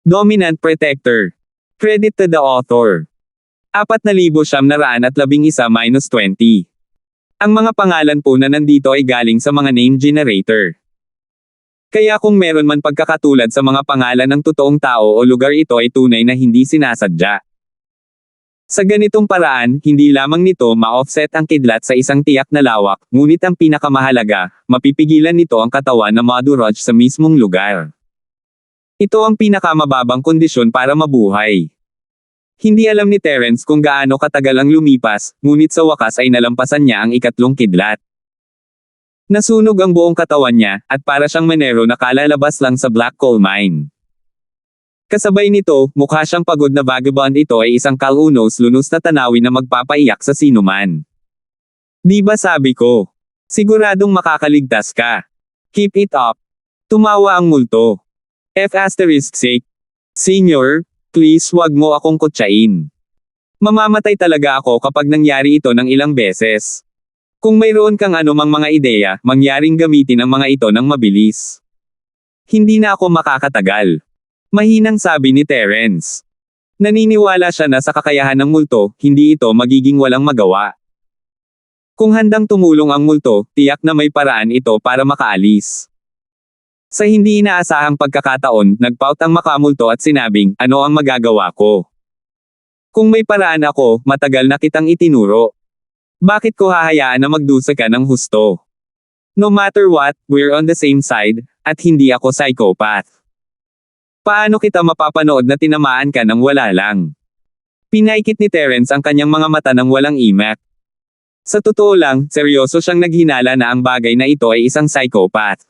Dominant Protector. Credit to the author. 4,911-20. Ang mga pangalan po na nandito ay galing sa mga name generator. Kaya kung meron man pagkakatulad sa mga pangalan ng totoong tao o lugar, ito ay tunay na hindi sinasadya. Sa ganitong paraan, hindi lamang nito ma-offset ang kidlat sa isang tiyak na lawak, ngunit ang pinakamahalaga, mapipigilan nito ang katawan na madurog sa mismong lugar. Ito ang pinakamababang kondisyon para mabuhay. Hindi alam ni Terence kung gaano katagal ang lumipas, ngunit sa wakas ay nalampasan niya ang ikatlong kidlat. Nasunog ang buong katawan niya, at para siyang menero na kalalabas lang sa black coal mine. Kasabay nito, mukha siyang pagod na vagabond. Ito ay isang kalunos-lunos na tanawin na magpapaiyak sa sinuman. Di ba sabi ko? Siguradong makakaligtas ka. Keep it up. Tumawa ang multo. F***sake. Senior, please wag mo akong kutsain. Mamamatay talaga ako kapag nangyari ito ng ilang beses. Kung mayroon kang anumang mga ideya, mangyaring gamitin ang mga ito ng mabilis. Hindi na ako makakatagal. Mahinang sabi ni Terence. Naniniwala siya na sa kakayahan ng multo, hindi ito magiging walang magawa. Kung handang tumulong ang multo, tiyak na may paraan ito para makaalis. Sa hindi inaasahang pagkakataon, nagpout ang makamulto at sinabing, ano ang magagawa ko? Kung may paraan ako, matagal na kitang itinuro. Bakit ko hahayaan na magdusa ka ng husto? No matter what, we're on the same side, at hindi ako psychopath. Paano kita mapapanood na tinamaan ka ng wala lang? Pinaikit ni Terence ang kanyang mga mata ng walang imak. Sa totoo lang, seryoso siyang naghinala na ang bagay na ito ay isang psychopath.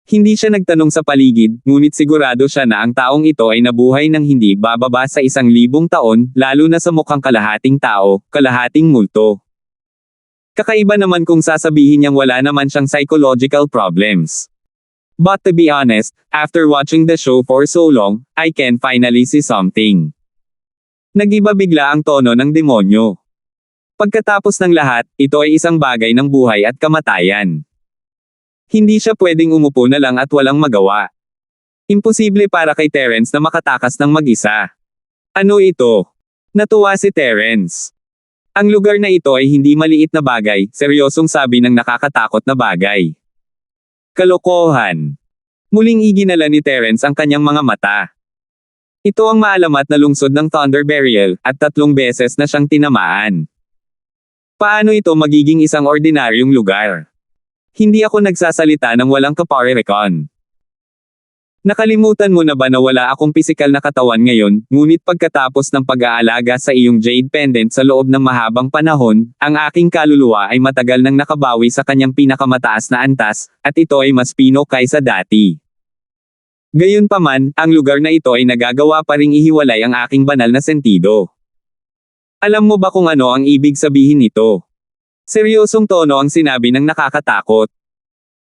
Hindi siya nagtanong sa paligid, ngunit sigurado siya na ang taong ito ay nabuhay ng hindi bababa sa 1,000 taon, lalo na sa mukhang kalahating tao, kalahating multo. Kakaiba naman kung sasabihin niyang wala naman siyang psychological problems. But to be honest, after watching the show for so long, I can finally see something. Nag-iba bigla ang tono ng demonyo. Pagkatapos ng lahat, ito ay isang bagay ng buhay at kamatayan. Hindi siya pwedeng umupo na lang at walang magawa. Imposible para kay Terence na makatakas ng mag-isa. Ano ito? Natuwa si Terence. Ang lugar na ito ay hindi maliit na bagay, seryosong sabi ng nakakatakot na bagay. Kalokohan. Muling iginala ni Terence ang kanyang mga mata. Ito ang maalamat na lungsod ng Thunder Burial, at 3 beses na siyang tinamaan. Paano ito magiging isang ordinaryong lugar? Hindi ako nagsasalita ng walang kaparerekon. Nakalimutan mo na ba na wala akong pisikal na katawan ngayon, ngunit pagkatapos ng pag-aalaga sa iyong jade pendant sa loob ng mahabang panahon, ang aking kaluluwa ay matagal nang nakabawi sa kanyang pinakamataas na antas, at ito ay mas pino kaysa dati. Gayunpaman, ang lugar na ito ay nagagawa pa ring ihiwalay ang aking banal na sentido. Alam mo ba kung ano ang ibig sabihin nito? Seryosong tono ang sinabi ng nakakatakot.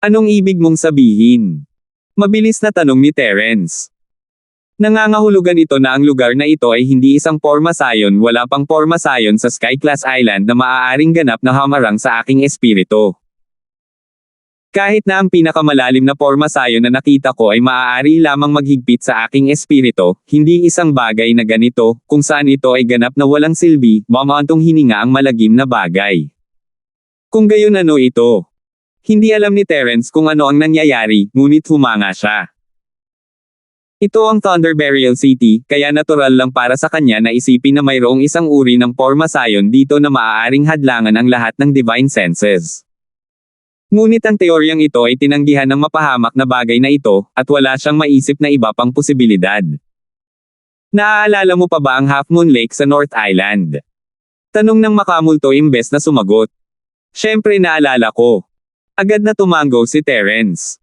Anong ibig mong sabihin? Mabilis na tanong ni Terence. Nangangahulugan ito na ang lugar na ito ay hindi isang pormasayon, wala pang pormasayon sa Skyclass Island na maaaring ganap na hamarang sa aking espiritu. Kahit na ang pinakamalalim na pormasayon na nakita ko ay maaari lamang maghigpit sa aking espiritu, hindi isang bagay na ganito, kung saan ito ay ganap na walang silbi, mamantong hininga ang malagim na bagay. Kung gayon, ano ito? Hindi alam ni Terence kung ano ang nangyayari, ngunit humanga siya. Ito ang Thunder Burial City, kaya natural lang para sa kanya na isipin na mayroong isang uri ng pormasayon dito na maaaring hadlangan ang lahat ng divine senses. Ngunit ang teoryang ito ay tinanggihan ng mapahamak na bagay na ito, at wala siyang maisip na iba pang posibilidad. Naaalala mo pa ba ang Half Moon Lake sa North Island? Tanong ng makamulto imbes na sumagot. Siyempre naalala ko. Agad na tumango si Terence.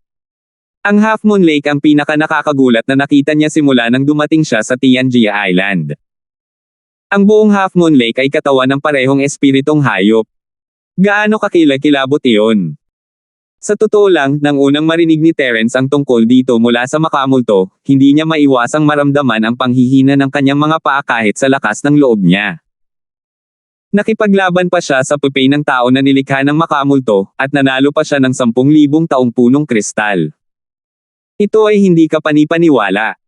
Ang Half Moon Lake ang pinaka-nakakagulat na nakita niya simula nang dumating siya sa Tianjia Island. Ang buong Half Moon Lake ay katawan ng parehong espiritong hayop. Gaano kakilakilabot iyon? Sa totoo lang, nang unang marinig ni Terence ang tungkol dito mula sa makamulto, hindi niya maiwasang maramdaman ang panghihina ng kanyang mga paa kahit sa lakas ng loob niya. Nakipaglaban pa siya sa pupay ng tao na nilikha ng makamulto, at nanalo pa siya ng 10,000 taong punong kristal. Ito ay hindi ka panipaniwala.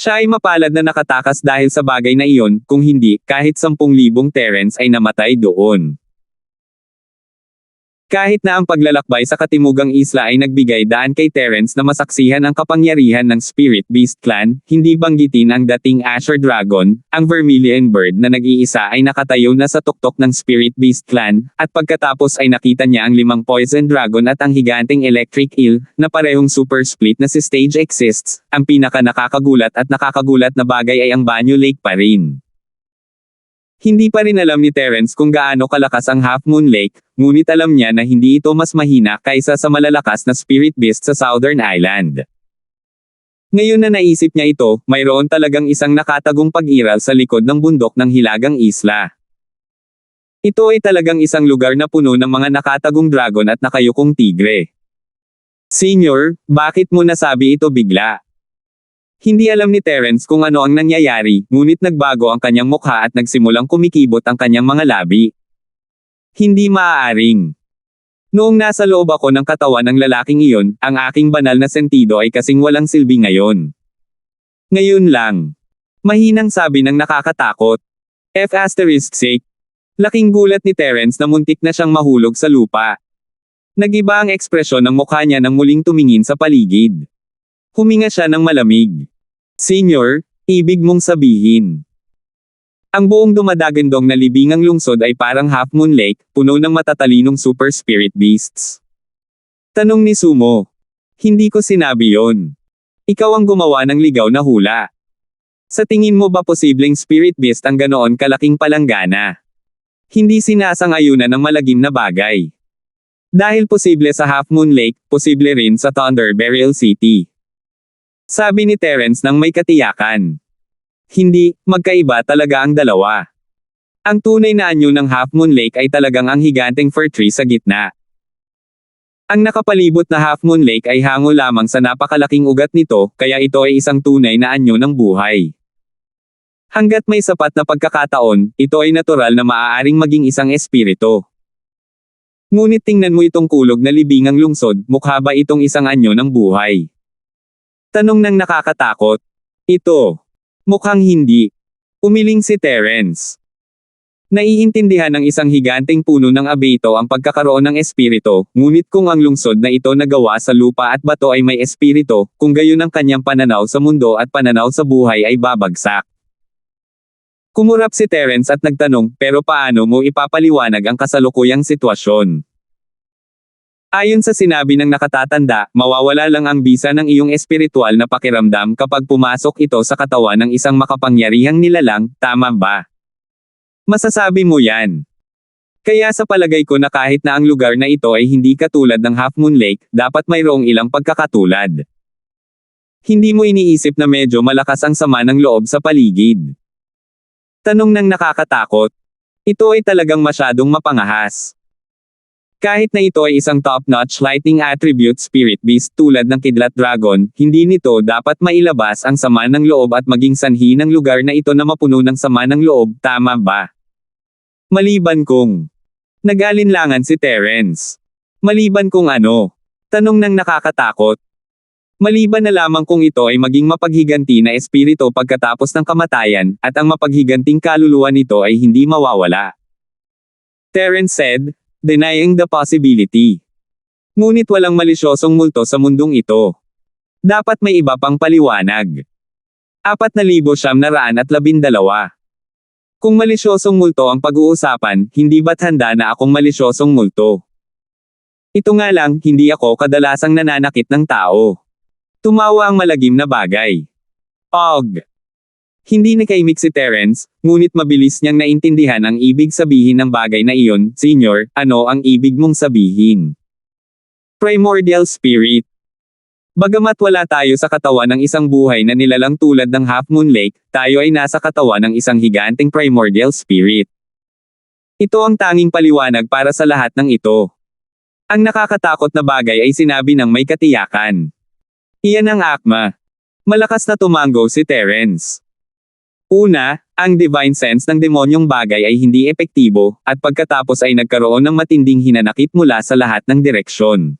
Siya ay mapalad na nakatakas dahil sa bagay na iyon, kung hindi, kahit 10,000 Terrans ay namatay doon. Kahit na ang paglalakbay sa katimugang isla ay nagbigay daan kay Terrans na masaksihan ang kapangyarihan ng Spirit Beast Clan, hindi banggitin ang dating Asher Dragon, ang Vermilion Bird na nag-iisa ay nakatayo na sa tuktok ng Spirit Beast Clan, at pagkatapos ay nakita niya ang 5 Poison Dragon at ang higanteng Electric Eel, na parehong super split na si Stage Exists. Ang pinaka nakakagulat na bagay ay ang Banyo Lake pa rin. Hindi pa rin alam ni Terrans kung gaano kalakas ang Half Moon Lake, ngunit alam niya na hindi ito mas mahina kaysa sa malalakas na Spirit Beast sa Southern Island. Ngayon na naisip niya ito, mayroon talagang isang nakatagong pag-iral sa likod ng bundok ng Hilagang Isla. Ito ay talagang isang lugar na puno ng mga nakatagong dragon at nakayukong tigre. Senior, bakit mo nasabi ito bigla? Hindi alam ni Terrans kung ano ang nangyayari, ngunit nagbago ang kanyang mukha at nagsimulang kumikibot ang kanyang mga labi. Hindi maaaring. Noong nasa loob ako ng katawan ng lalaking iyon, ang aking banal na sentido ay kasing walang silbi ngayon. Ngayon lang. Mahinang sabi ng nakakatakot. F***sake. Laking gulat ni Terrans na muntik na siyang mahulog sa lupa. Nagiba ang ekspresyon ng mukha niya nang muling tumingin sa paligid. Huminga siya ng malamig. Senior, ibig mong sabihin. Ang buong dumadagandong na libingang lungsod ay parang Half Moon Lake, puno ng matatalinong super spirit beasts. Tanong ni Sumo. Hindi ko sinabi yon. Ikaw ang gumawa ng ligaw na hula. Sa tingin mo ba posibleng spirit beast ang ganoon kalaking palanggana? Hindi sinasang-ayunan ng malagim na bagay. Dahil posible sa Half Moon Lake, posible rin sa Thunder Burial City. Sabi ni Terrans nang may katiyakan. Hindi, magkaiba talaga ang dalawa. Ang tunay na anyo ng Half Moon Lake ay talagang ang higanteng fir tree sa gitna. Ang nakapalibot na Half Moon Lake ay hango lamang sa napakalaking ugat nito, kaya ito ay isang tunay na anyo ng buhay. Hanggat may sapat na pagkakataon, ito ay natural na maaaring maging isang espiritu. Ngunit tingnan mo itong kulog na libingang lungsod, mukha ba itong isang anyo ng buhay? Tanong ng nakakatakot. Ito. Mukhang hindi. Umiling si Terrans. Naiintindihan ng isang higanteng puno ng abeto ang pagkakaroon ng espiritu, ngunit kung ang lungsod na ito nagawa sa lupa at bato ay may espiritu, kung gayon ang kanyang pananaw sa mundo at pananaw sa buhay ay babagsak. Kumurap si Terrans at nagtanong, pero paano mo ipapaliwanag ang kasalukuyang sitwasyon? Ayon sa sinabi ng nakatatanda, mawawala lang ang bisa ng iyong espiritual na pakiramdam kapag pumasok ito sa katawan ng isang makapangyarihang nilalang, tama ba? Masasabi mo yan. Kaya sa palagay ko na kahit na ang lugar na ito ay hindi katulad ng Half Moon Lake, dapat mayroong ilang pagkakatulad. Hindi mo iniisip na medyo malakas ang sama ng loob sa paligid. Tanong ng nakakatakot. Ito ay talagang masyadong mapangahas. Kahit na ito ay isang top-notch lightning attribute spirit beast tulad ng Kidlat Dragon, hindi nito dapat mailabas ang sama ng loob at maging sanhi ng lugar na ito na mapuno ng sama ng loob, tama ba? Maliban kung nag-alinlangan si Terrans. Maliban kung ano? Tanong ng nakakatakot. Maliban na lamang kung ito ay maging mapaghiganti na espiritu pagkatapos ng kamatayan, at ang mapaghiganting kaluluwa nito ay hindi mawawala. Terrans said, denying the possibility. Ngunit walang malisyosong multo sa mundong ito. Dapat may iba pang paliwanag. 4,912. Kung malisyosong multo ang pag-uusapan, hindi ba't handa na akong malisyosong multo? Ito nga lang, hindi ako kadalasang nananakit ng tao. Tumawa ang malagim na bagay. Og. Hindi nakaimik si Terrans, ngunit mabilis niyang naintindihan ang ibig sabihin ng bagay na iyon. Senior, ano ang ibig mong sabihin? Primordial Spirit. Bagamat wala tayo sa katawan ng isang buhay na nilalang tulad ng Half Moon Lake, tayo ay nasa katawan ng isang higanteng Primordial Spirit. Ito ang tanging paliwanag para sa lahat ng ito. Ang nakakatakot na bagay ay sinabi ng may katiyakan. Iyan ang akma. Malakas na tumango si Terrans. Una, ang divine sense ng demonyong bagay ay hindi epektibo, at pagkatapos ay nagkaroon ng matinding hinanakit mula sa lahat ng direksyon.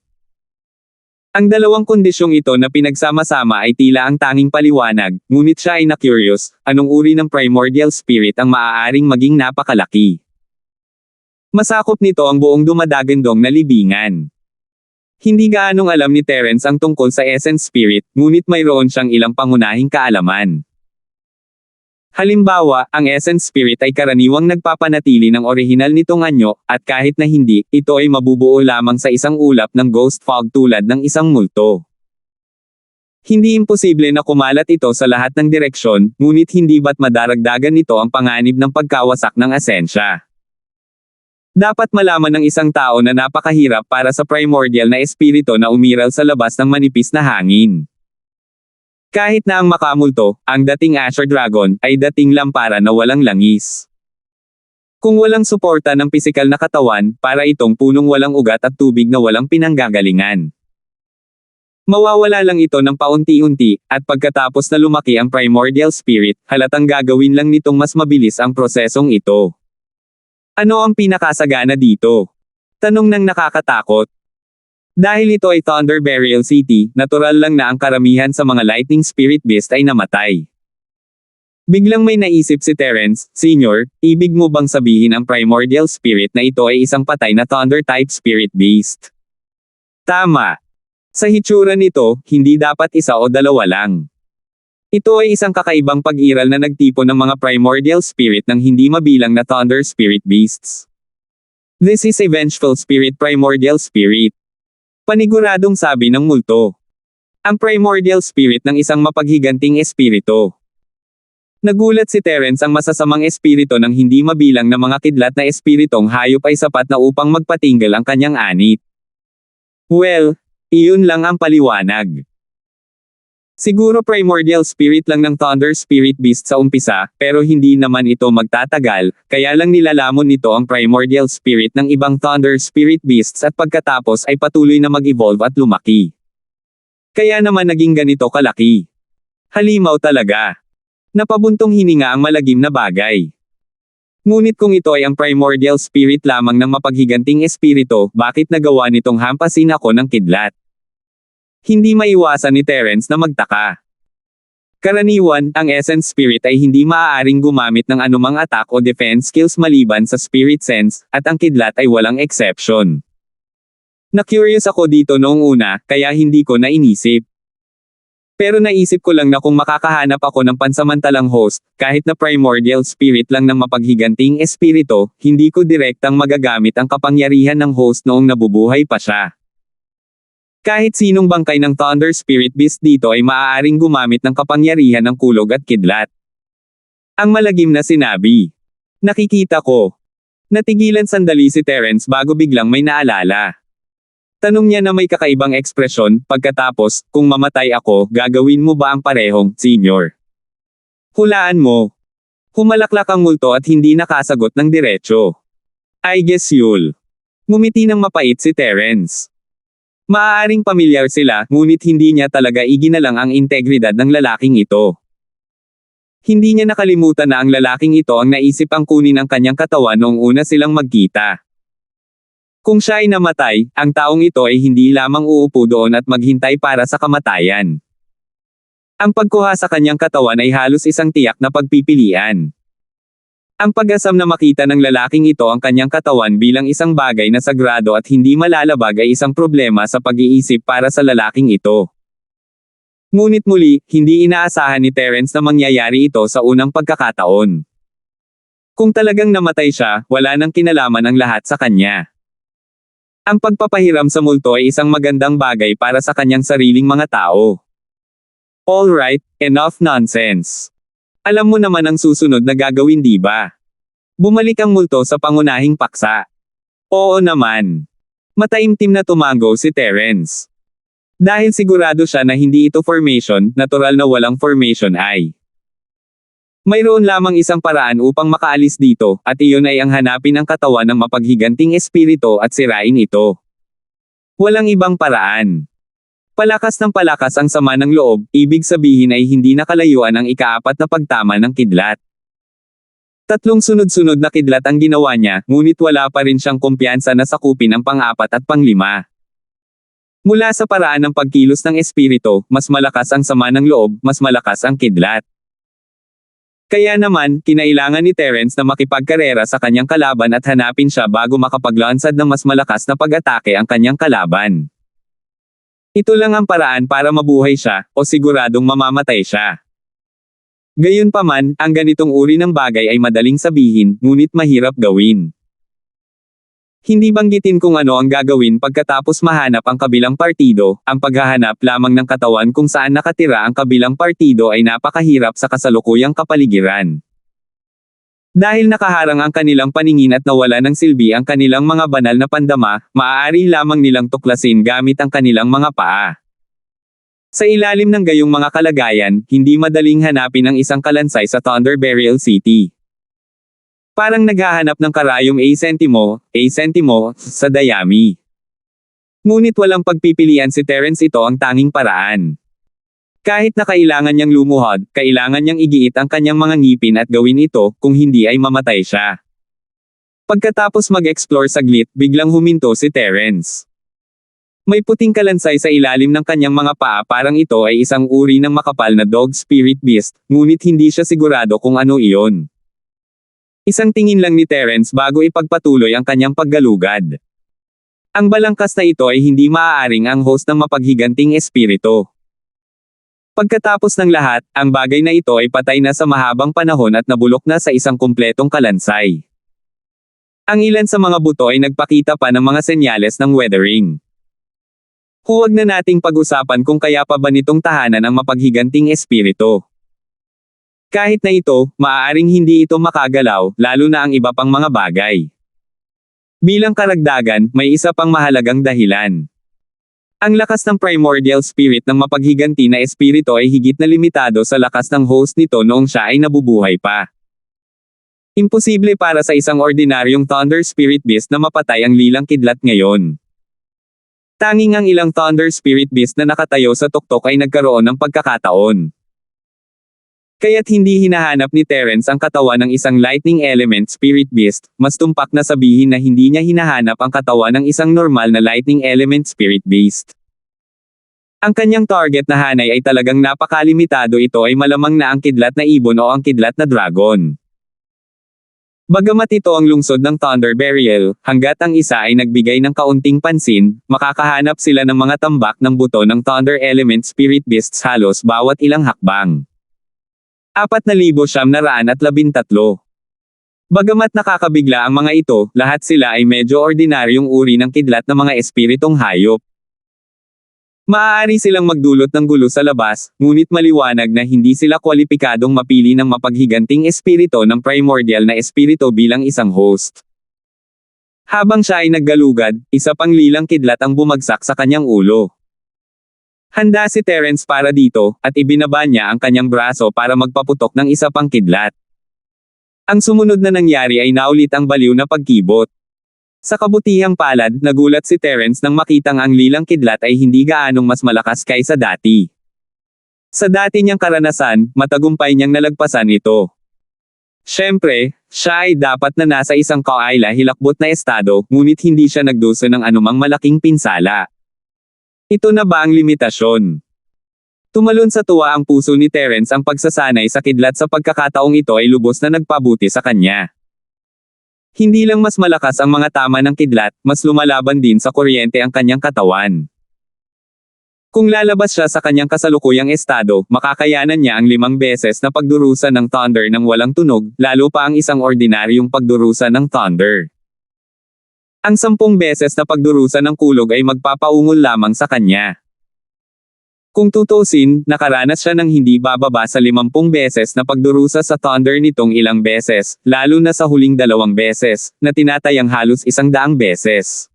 Ang dalawang kondisyong ito na pinagsama-sama ay tila ang tanging paliwanag, ngunit siya ay na-curious, anong uri ng primordial spirit ang maaaring maging napakalaki. Masakop nito ang buong dumadagandong na libingan. Hindi gaanong alam ni Terence ang tungkol sa essence spirit, ngunit mayroon siyang ilang pangunahing kaalaman. Halimbawa, ang essence spirit ay karaniwang nagpapanatili ng orihinal nitong anyo, at kahit na hindi, ito ay mabubuo lamang sa isang ulap ng ghost fog tulad ng isang multo. Hindi imposible na kumalat ito sa lahat ng direksyon, ngunit hindi ba't madaragdagan nito ang panganib ng pagkawasak ng asensya. Dapat malaman ng isang tao na napakahirap para sa primordial na espiritu na umiral sa labas ng manipis na hangin. Kahit na ang makamulto, ang dating Asher Dragon, ay dating lampara na walang langis. Kung walang suporta ng pisikal na katawan, para itong punong walang ugat at tubig na walang pinanggagalingan. Mawawala lang ito ng paunti-unti, at pagkatapos na lumaki ang primordial spirit, halatang gagawin lang nitong mas mabilis ang prosesong ito. Ano ang pinakasagana dito? Tanong ng nakakatakot. Dahil ito ay Thunder Burial City, natural lang na ang karamihan sa mga lightning spirit beast ay namatay. Biglang may naisip si Terence, Sr., ibig mo bang sabihin ang primordial spirit na ito ay isang patay na Thunder type spirit beast? Tama. Sa hitsura nito, hindi dapat isa o dalawa lang. Ito ay isang kakaibang pag-iral na nagtipon ng mga primordial spirit ng hindi mabilang na Thunder spirit beasts. This is a vengeful spirit, primordial spirit. Paniguradong sabi ng multo. Ang primordial spirit ng isang mapaghiganting espiritu. Nagulat si Terence ang masasamang espiritu ng hindi mabilang na mga kidlat na espiritong hayop ay sapat na upang magpatinggal ang kanyang anit. Well, iyon lang ang paliwanag. Siguro primordial spirit lang ng Thunder spirit beast sa umpisa, pero hindi naman ito magtatagal, kaya lang nilalamon nito ang primordial spirit ng ibang Thunder spirit beasts at pagkatapos ay patuloy na mag-evolve at lumaki. Kaya naman naging ganito kalaki. Halimaw talaga. Napabuntong hininga ang malagim na bagay. Ngunit kung ito ay ang primordial spirit lamang ng mapaghiganting espiritu, bakit nagawa nitong hampasin ako ng kidlat? Hindi maiwasan ni Terence na magtaka. Karaniwan, ang essence spirit ay hindi maaaring gumamit ng anumang attack o defense skills maliban sa spirit sense, at ang kidlat ay walang exception. Na-curious ako dito noong una, kaya hindi ko na inisip. Pero naisip ko lang na kung makakahanap ako ng pansamantalang host, kahit na primordial spirit lang ng mapaghiganting espiritu, hindi ko direktang magagamit ang kapangyarihan ng host noong nabubuhay pa siya. Kahit sinong bangkay ng Thunder Spirit Beast dito ay maaaring gumamit ng kapangyarihan ng kulog at kidlat. Ang malagim na sinabi. Nakikita ko. Natigilan sandali si Terence bago biglang may naalala. Tanong niya na may kakaibang ekspresyon, pagkatapos, kung mamatay ako, gagawin mo ba ang parehong, Senior? Hulaan mo. Humalaklak ang multo at hindi nakasagot ng diretso. I guess you'll. Ngumiti ng mapait si Terence. Maaaring pamilyar sila, ngunit hindi niya talaga iginalang ang integridad ng lalaking ito. Hindi niya nakalimutan na ang lalaking ito ang naisip ang kunin ang kanyang katawan noong una silang magkita. Kung siya ay namatay, ang taong ito ay hindi lamang uupo doon at maghintay para sa kamatayan. Ang pagkuha sa kanyang katawan ay halos isang tiyak na pagpipilian. Ang pag-asam na makita ng lalaking ito ang kanyang katawan bilang isang bagay na sagrado at hindi malalabag ay isang problema sa pag-iisip para sa lalaking ito. Ngunit muli, hindi inaasahan ni Terence na mangyayari ito sa unang pagkakataon. Kung talagang namatay siya, wala nang kinalaman ang lahat sa kanya. Ang pagpapahiram sa multo ay isang magandang bagay para sa kanyang sariling mga tao. Alright, enough nonsense. Alam mo naman ang susunod na gagawin, di ba? Bumalik ang multo sa pangunahing paksa. Oo naman. Mataimtim na tumango si Terence. Dahil sigurado siya na hindi ito formation, natural na walang formation ay. Mayroon lamang isang paraan upang makaalis dito, at iyon ay ang hanapin ang katawan ng mapaghiganting espiritu at sirain ito. Walang ibang paraan. Palakas ng palakas ang sama ng loob, ibig sabihin ay hindi nakalayuan ang ikaapat na pagtama ng kidlat. 3 sunod-sunod na kidlat ang ginawa niya, ngunit wala pa rin siyang kumpiyansa na sakupin ang pang-4 at pang-5. Mula sa paraan ng pagkilos ng espiritu, mas malakas ang sama ng loob, mas malakas ang kidlat. Kaya naman, kinailangan ni Terence na makipagkarera sa kanyang kalaban at hanapin siya bago makapaglansad ng mas malakas na pag-atake ang kanyang kalaban. Ito lang ang paraan para mabuhay siya, o siguradong mamamatay siya. Gayunpaman, ang ganitong uri ng bagay ay madaling sabihin, ngunit mahirap gawin. Hindi banggitin kung ano ang gagawin pagkatapos mahanap ang kabilang partido, ang paghahanap lamang ng katawan kung saan nakatira ang kabilang partido ay napakahirap sa kasalukuyang kapaligiran. Dahil nakaharang ang kanilang paningin at nawala ng silbi ang kanilang mga banal na pandama, maaari lamang nilang tuklasin gamit ang kanilang mga paa. Sa ilalim ng gayong mga kalagayan, hindi madaling hanapin ang isang kalansay sa Thunder Burial City. Parang naghahanap ng karayom A-sentimo, sa dayami. Ngunit walang pagpipilian si Terence, ito ang tanging paraan. Kahit na kailangan niyang lumuhod, kailangan niyang igiit ang kanyang mga ngipin at gawin ito, kung hindi ay mamatay siya. Pagkatapos mag-explore saglit, biglang huminto si Terence. May puting kalansay sa ilalim ng kanyang mga paa, parang ito ay isang uri ng makapal na dog spirit beast, ngunit hindi siya sigurado kung ano iyon. Isang tingin lang ni Terence bago ipagpatuloy ang kanyang paggalugad. Ang balangkas na ito ay hindi maaaring ang host ng mapaghiganting espiritu. Pagkatapos ng lahat, ang bagay na ito ay patay na sa mahabang panahon at nabulok na sa isang kumpletong kalansay. Ang ilan sa mga buto ay nagpakita pa ng mga senyales ng weathering. Huwag na nating pag-usapan kung kaya pa ba nitong tahanan ang mapaghiganting espiritu. Kahit na ito, maaaring hindi ito makagalaw, lalo na ang iba pang mga bagay. Bilang karagdagan, may isa pang mahalagang dahilan. Ang lakas ng primordial spirit ng mapaghiganti na espiritu ay higit na limitado sa lakas ng host nito noong siya ay nabubuhay pa. Imposible para sa isang ordinaryong thunder spirit beast na mapatay ang lilang kidlat ngayon. Tanging ang ilang thunder spirit beast na nakatayo sa tuktok ay nagkaroon ng pagkakataon. Kaya't hindi hinahanap ni Terence ang katawan ng isang lightning element spirit beast, mas tumpak na sabihin na hindi niya hinahanap ang katawan ng isang normal na lightning element spirit beast. Ang kanyang target na hanay ay talagang napakalimitado, ito ay malamang na ang kidlat na ibon o ang kidlat na dragon. Bagamat ito ang lungsod ng Thunder Burial, hanggat ang isa ay nagbigay ng kaunting pansin, makakahanap sila ng mga tambak ng buto ng Thunder element spirit beasts halos bawat ilang hakbang. 4,913. Bagamat nakakabigla ang mga ito, lahat sila ay medyo ordinaryong uri ng kidlat na mga espiritong hayop. Maaari silang magdulot ng gulo sa labas, ngunit maliwanag na hindi sila kwalipikadong mapili ng mapaghiganting espiritu ng primordial na espiritu bilang isang host. Habang siya ay naggalugad, isa pang lilang kidlat ang bumagsak sa kanyang ulo. Handa si Terence para dito, at ibinaba niya ang kanyang braso para magpaputok ng isa pang kidlat. Ang sumunod na nangyari ay naulit ang baliw na pagkibot. Sa kabutihang palad, nagulat si Terence nang makitang ang lilang kidlat ay hindi gaanong mas malakas kaysa dati. Sa dati niyang karanasan, matagumpay niyang nalagpasan ito. Siyempre, siya ay dapat na nasa isang kaila-hilakbot na estado, ngunit hindi siya nagdusa ng anumang malaking pinsala. Ito na ba ang limitasyon? Tumalon sa tuwa ang puso ni Terence, ang pagsasanay sa kidlat sa pagkakataong ito ay lubos na nagpabuti sa kanya. Hindi lang mas malakas ang mga tama ng kidlat, mas lumalaban din sa kuryente ang kanyang katawan. Kung lalabas siya sa kanyang kasalukuyang estado, makakayanan niya ang 5 beses na pagdurusa ng thunder ng walang tunog, lalo pa ang isang ordinaryong pagdurusa ng thunder. Ang 10 beses na pagdurusa ng kulog ay magpapaungol lamang sa kanya. Kung tutusin, nakaranas siya ng hindi bababa sa 50 beses na pagdurusa sa thunder nitong ilang beses, lalo na sa huling 2 beses, na tinatayang halos 100 beses.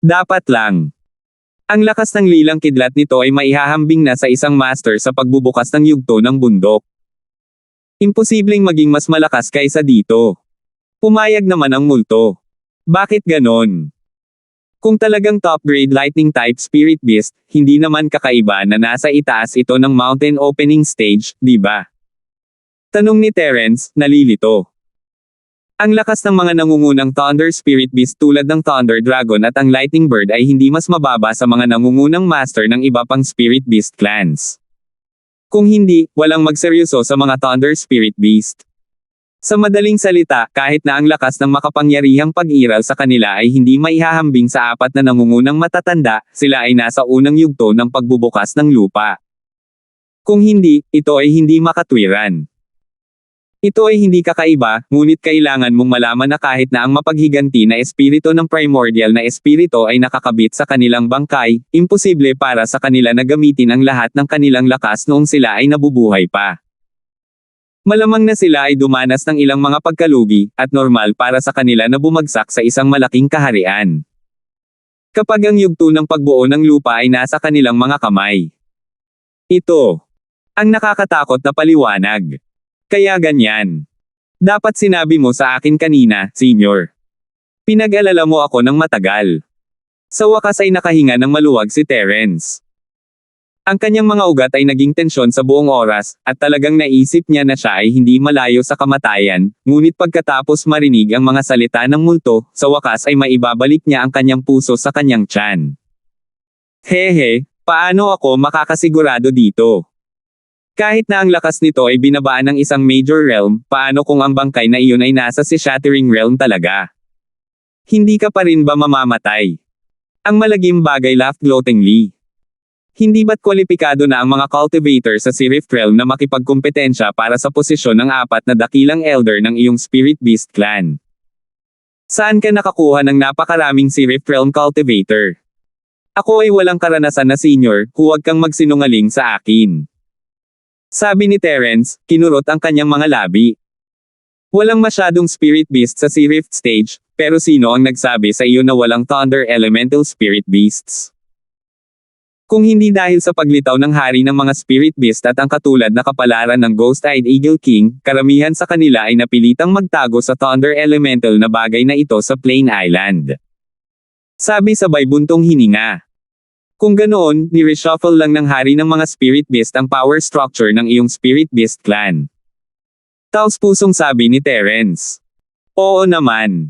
Dapat lang. Ang lakas ng lilang kidlat nito ay maihahambing na sa isang master sa pagbubukas ng yugto ng bundok. Imposibleng maging mas malakas kaysa dito. Pumayag naman ang multo. Bakit ganon? Kung talagang top-grade lightning type spirit beast, hindi naman kakaiba na nasa itaas ito ng mountain opening stage, di ba? Tanong ni Terence, nalilito. Ang lakas ng mga nangungunang Thunder Spirit Beast tulad ng Thunder Dragon at ang Lightning Bird ay hindi mas mababa sa mga nangungunang master ng iba pang Spirit Beast clans. Kung hindi, walang magseryoso sa mga Thunder Spirit Beast. Sa madaling salita, kahit na ang lakas ng makapangyarihang pag-iral sa kanila ay hindi maihahambing sa apat na nangungunang matatanda, sila ay nasa unang yugto ng pagbubukas ng lupa. Kung hindi, ito ay hindi makatwiran. Ito ay hindi kakaiba, ngunit kailangan mong malaman na kahit na ang mapaghiganti na espiritu ng primordial na espiritu ay nakakabit sa kanilang bangkay, imposible para sa kanila na gamitin ang lahat ng kanilang lakas noong sila ay nabubuhay pa. Malamang na sila ay dumanas ng ilang mga pagkalugi, at normal para sa kanila na bumagsak sa isang malaking kaharian. Kapag ang yugto ng pagbuo ng lupa ay nasa kanilang mga kamay. Ito ang nakakatakot na paliwanag. Kaya ganyan. Dapat sinabi mo sa akin kanina, Senior. Pinag-alala mo ako ng matagal. Sa wakas ay nakahinga ng maluwag si Terence. Ang kanyang mga ugat ay naging tensyon sa buong oras, at talagang naisip niya na siya ay hindi malayo sa kamatayan, ngunit pagkatapos marinig ang mga salita ng multo, sa wakas ay maibabalik niya ang kanyang puso sa kanyang tiyan. Hehe, paano ako makakasigurado dito? Kahit na ang lakas nito ay binabaan ng isang major realm, paano kung ang bangkay na iyon ay nasa si Shattering Realm talaga? Hindi ka pa rin ba mamamatay? Ang malagim bagay laughed gloatingly. Hindi ba't kwalipikado na ang mga cultivator sa si Rift Realm na makipagkumpetensya para sa posisyon ng apat na dakilang elder ng iyong Spirit Beast clan? Saan ka nakakuha ng napakaraming si Rift Realm cultivator? Ako ay walang karanasan na senior, huwag kang magsinungaling sa akin. Sabi ni Terence, kinurot ang kanyang mga labi. Walang masyadong Spirit Beast sa Sea Rift stage, pero sino ang nagsabi sa iyo na walang Thunder Elemental Spirit Beasts? Kung hindi dahil sa paglitaw ng hari ng mga Spirit Beast at ang katulad na kapalaran ng Ghost-Eyed Eagle King, karamihan sa kanila ay napilitang magtago sa Thunder Elemental na bagay na ito sa Plain Island. Sabi sabay buntong hininga. Kung ganoon, ni-reshuffle lang ng hari ng mga Spirit Beast ang power structure ng iyong Spirit Beast clan. Taos-pusong sabi ni Terence. Oo naman.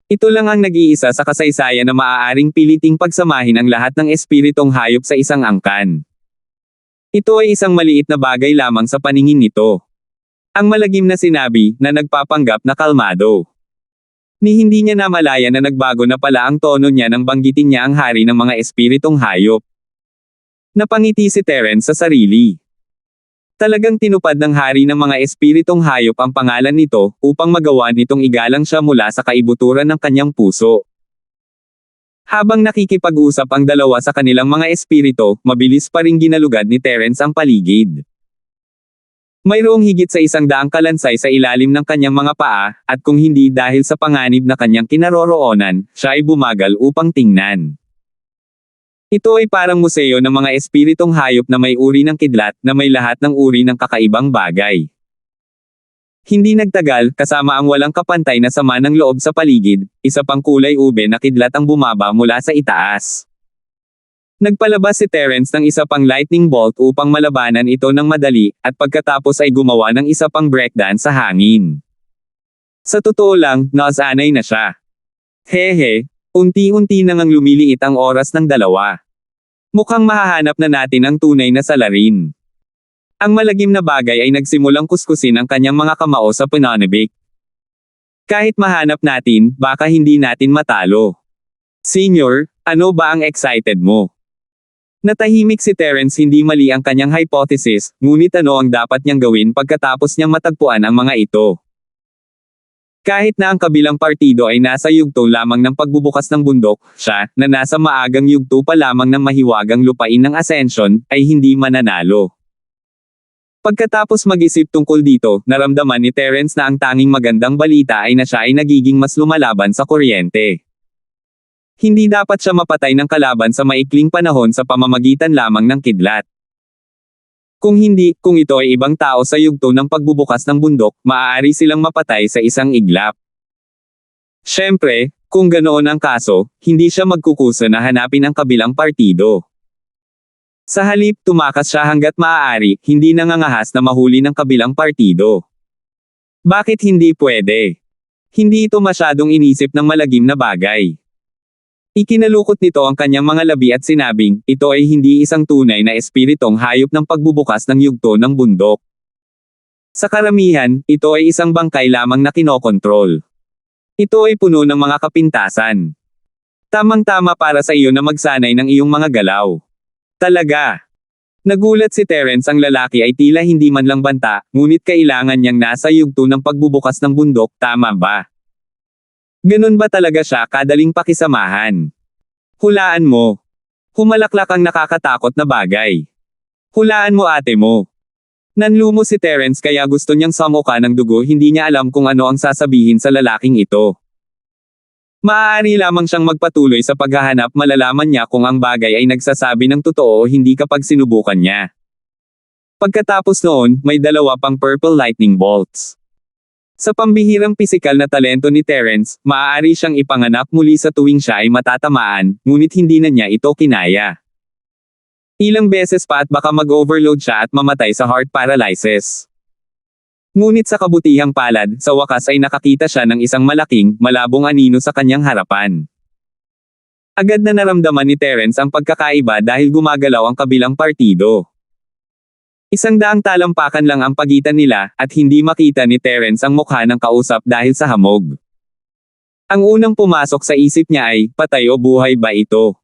Ito lang ang nag-iisa sa kasaysayan na maaaring piliting pagsamahin ang lahat ng espiritong hayop sa isang angkan. Ito ay isang maliit na bagay lamang sa paningin nito. Ang malagim na sinabi, na nagpapanggap na kalmado. Ni hindi niya namalaya na nagbago na pala ang tono niya nang banggitin niya ang hari ng mga espiritong hayop. Napangiti si Terence sa sarili. Talagang tinupad ng hari ng mga espiritong hayop ang pangalan nito, upang magawa nitong igalang siya mula sa kaibuturan ng kanyang puso. Habang nakikipag-usap ang dalawa sa kanilang mga espirito, mabilis pa ring ginalugad ni Terence ang paligid. Mayroong higit sa 100 kalansay sa ilalim ng kanyang mga paa, at kung hindi dahil sa panganib na kanyang kinaroroonan, siya ay bumagal upang tingnan. Ito ay parang museo ng mga espiritong hayop na may uri ng kidlat, na may lahat ng uri ng kakaibang bagay. Hindi nagtagal, kasama ang walang kapantay na sama ng loob sa paligid, isa pang kulay ube na kidlat ang bumaba mula sa itaas. Nagpalabas si Terence ng isa pang lightning bolt upang malabanan ito ng madali, at pagkatapos ay gumawa ng isa pang breakdance sa hangin. Sa totoo lang, nasanay na siya. Hehe, unti-unti nang lumiliit ang oras ng dalawa. Mukhang mahahanap na natin ang tunay na salarin. Ang malagim na bagay ay nagsimulang kuskusin ang kanyang mga kamao sa pananabik. Kahit mahanap natin, baka hindi natin matalo. Senior, ano ba ang excited mo? Natahimik si Terence, hindi mali ang kanyang hypothesis, ngunit ano ang dapat niyang gawin pagkatapos niyang matagpuan ang mga ito? Kahit na ang kabilang partido ay nasa yugto lamang ng pagbubukas ng bundok, siya, na nasa maagang yugto pa lamang ng mahiwagang lupain ng Ascension, ay hindi mananalo. Pagkatapos mag-isip tungkol dito, naramdaman ni Terence na ang tanging magandang balita ay na siya ay nagiging mas lumalaban sa kuryente. Hindi dapat siya mapatay ng kalaban sa maikling panahon sa pamamagitan lamang ng kidlat. Kung hindi, kung ito ay ibang tao sa yugto ng pagbubukas ng bundok, maaari silang mapatay sa isang iglap. Siyempre, kung ganoon ang kaso, hindi siya magkukusa na hanapin ang kabilang partido. Sa halip, tumakas siya hanggat maaari, hindi nangangahas na mahuli ng kabilang partido. Bakit hindi pwede? Hindi ito masyadong inisip ng malagim na bagay. Ikinalukot nito ang kanyang mga labi at sinabing, ito ay hindi isang tunay na espiritong hayop ng pagbubukas ng yugto ng bundok. Sa karamihan, ito ay isang bangkay lamang na kinokontrol. Ito ay puno ng mga kapintasan. Tamang-tama para sa iyo na magsanay ng iyong mga galaw. Talaga. Nagulat si Terence, ang lalaki ay tila hindi man lang banta, ngunit kailangan niyang nasa yugto ng pagbubukas ng bundok, tama ba? Ganun ba talaga siya kadaling pakisamahan? Hulaan mo. Humalaklak ang nakakatakot na bagay. Hulaan mo ate mo. Nanlumo si Terence kaya gusto niyang samuka ng dugo, hindi niya alam kung ano ang sasabihin sa lalaking ito. Maaari lamang siyang magpatuloy sa paghahanap, malalaman niya kung ang bagay ay nagsasabi ng totoo o hindi kapag sinubukan niya. Pagkatapos noon, may dalawa pang purple lightning bolts. Sa pambihirang pisikal na talento ni Terence, maaari siyang ipanganak muli sa tuwing siya ay matatamaan, ngunit hindi na niya ito kinaya. Ilang beses pa at baka mag-overload siya at mamatay sa heart paralysis. Ngunit sa kabutihang palad, sa wakas ay nakakita siya ng isang malaking, malabong anino sa kanyang harapan. Agad na naramdaman ni Terence ang pagkakaiba dahil gumagalaw ang kabilang partido. 100 talampakan lang ang pagitan nila, at hindi makita ni Terence ang mukha ng kausap dahil sa hamog. Ang unang pumasok sa isip niya ay, patay o buhay ba ito?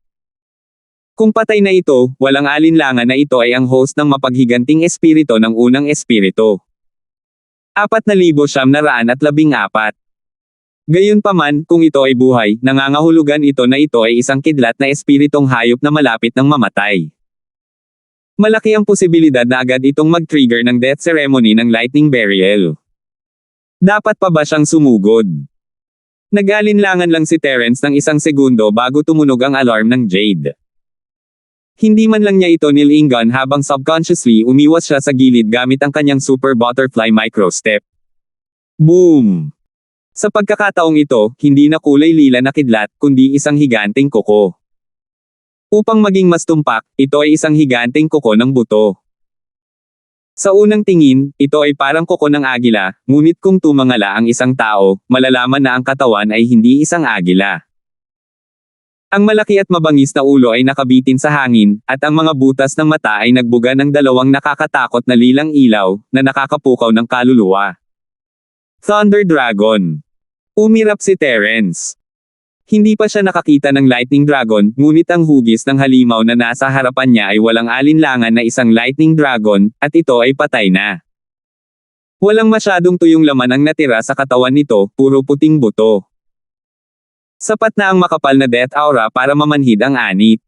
Kung patay na ito, walang alinlangan na ito ay ang host ng mapaghiganting espiritu ng unang espiritu. 4,914. Gayunpaman, kung ito ay buhay, nangangahulugan ito na ito ay isang kidlat na espiritong hayop na malapit ng mamatay. Malaki ang posibilidad na agad itong mag-trigger ng death ceremony ng lightning burial. Dapat pa ba siyang sumugod? Nag-alinlangan lang si Terence ng 1 segundo bago tumunog ang alarm ng Jade. Hindi man lang niya ito nilingan habang subconsciously umiwas siya sa gilid gamit ang kanyang super butterfly microstep. Boom! Sa pagkakataong ito, hindi na kulay lila na kidlat, kundi isang higanteng kuko. Upang maging mas tumpak, ito ay isang higanteng kuko ng buto. Sa unang tingin, ito ay parang kuko ng agila, ngunit kung tumangala ang isang tao, malalaman na ang katawan ay hindi isang agila. Ang malaki at mabangis na ulo ay nakabitin sa hangin, at ang mga butas ng mata ay nagbuga ng dalawang nakakatakot na lilang ilaw, na nakakapukaw ng kaluluwa. Thunder Dragon. Umirap si Terence. Hindi pa siya nakakita ng Lightning Dragon, ngunit ang hugis ng halimaw na nasa harapan niya ay walang alinlangan na isang Lightning Dragon, at ito ay patay na. Walang masyadong tuyong laman ang natira sa katawan nito, puro puting buto. Sapat na ang makapal na death aura para mamanhid ang anit.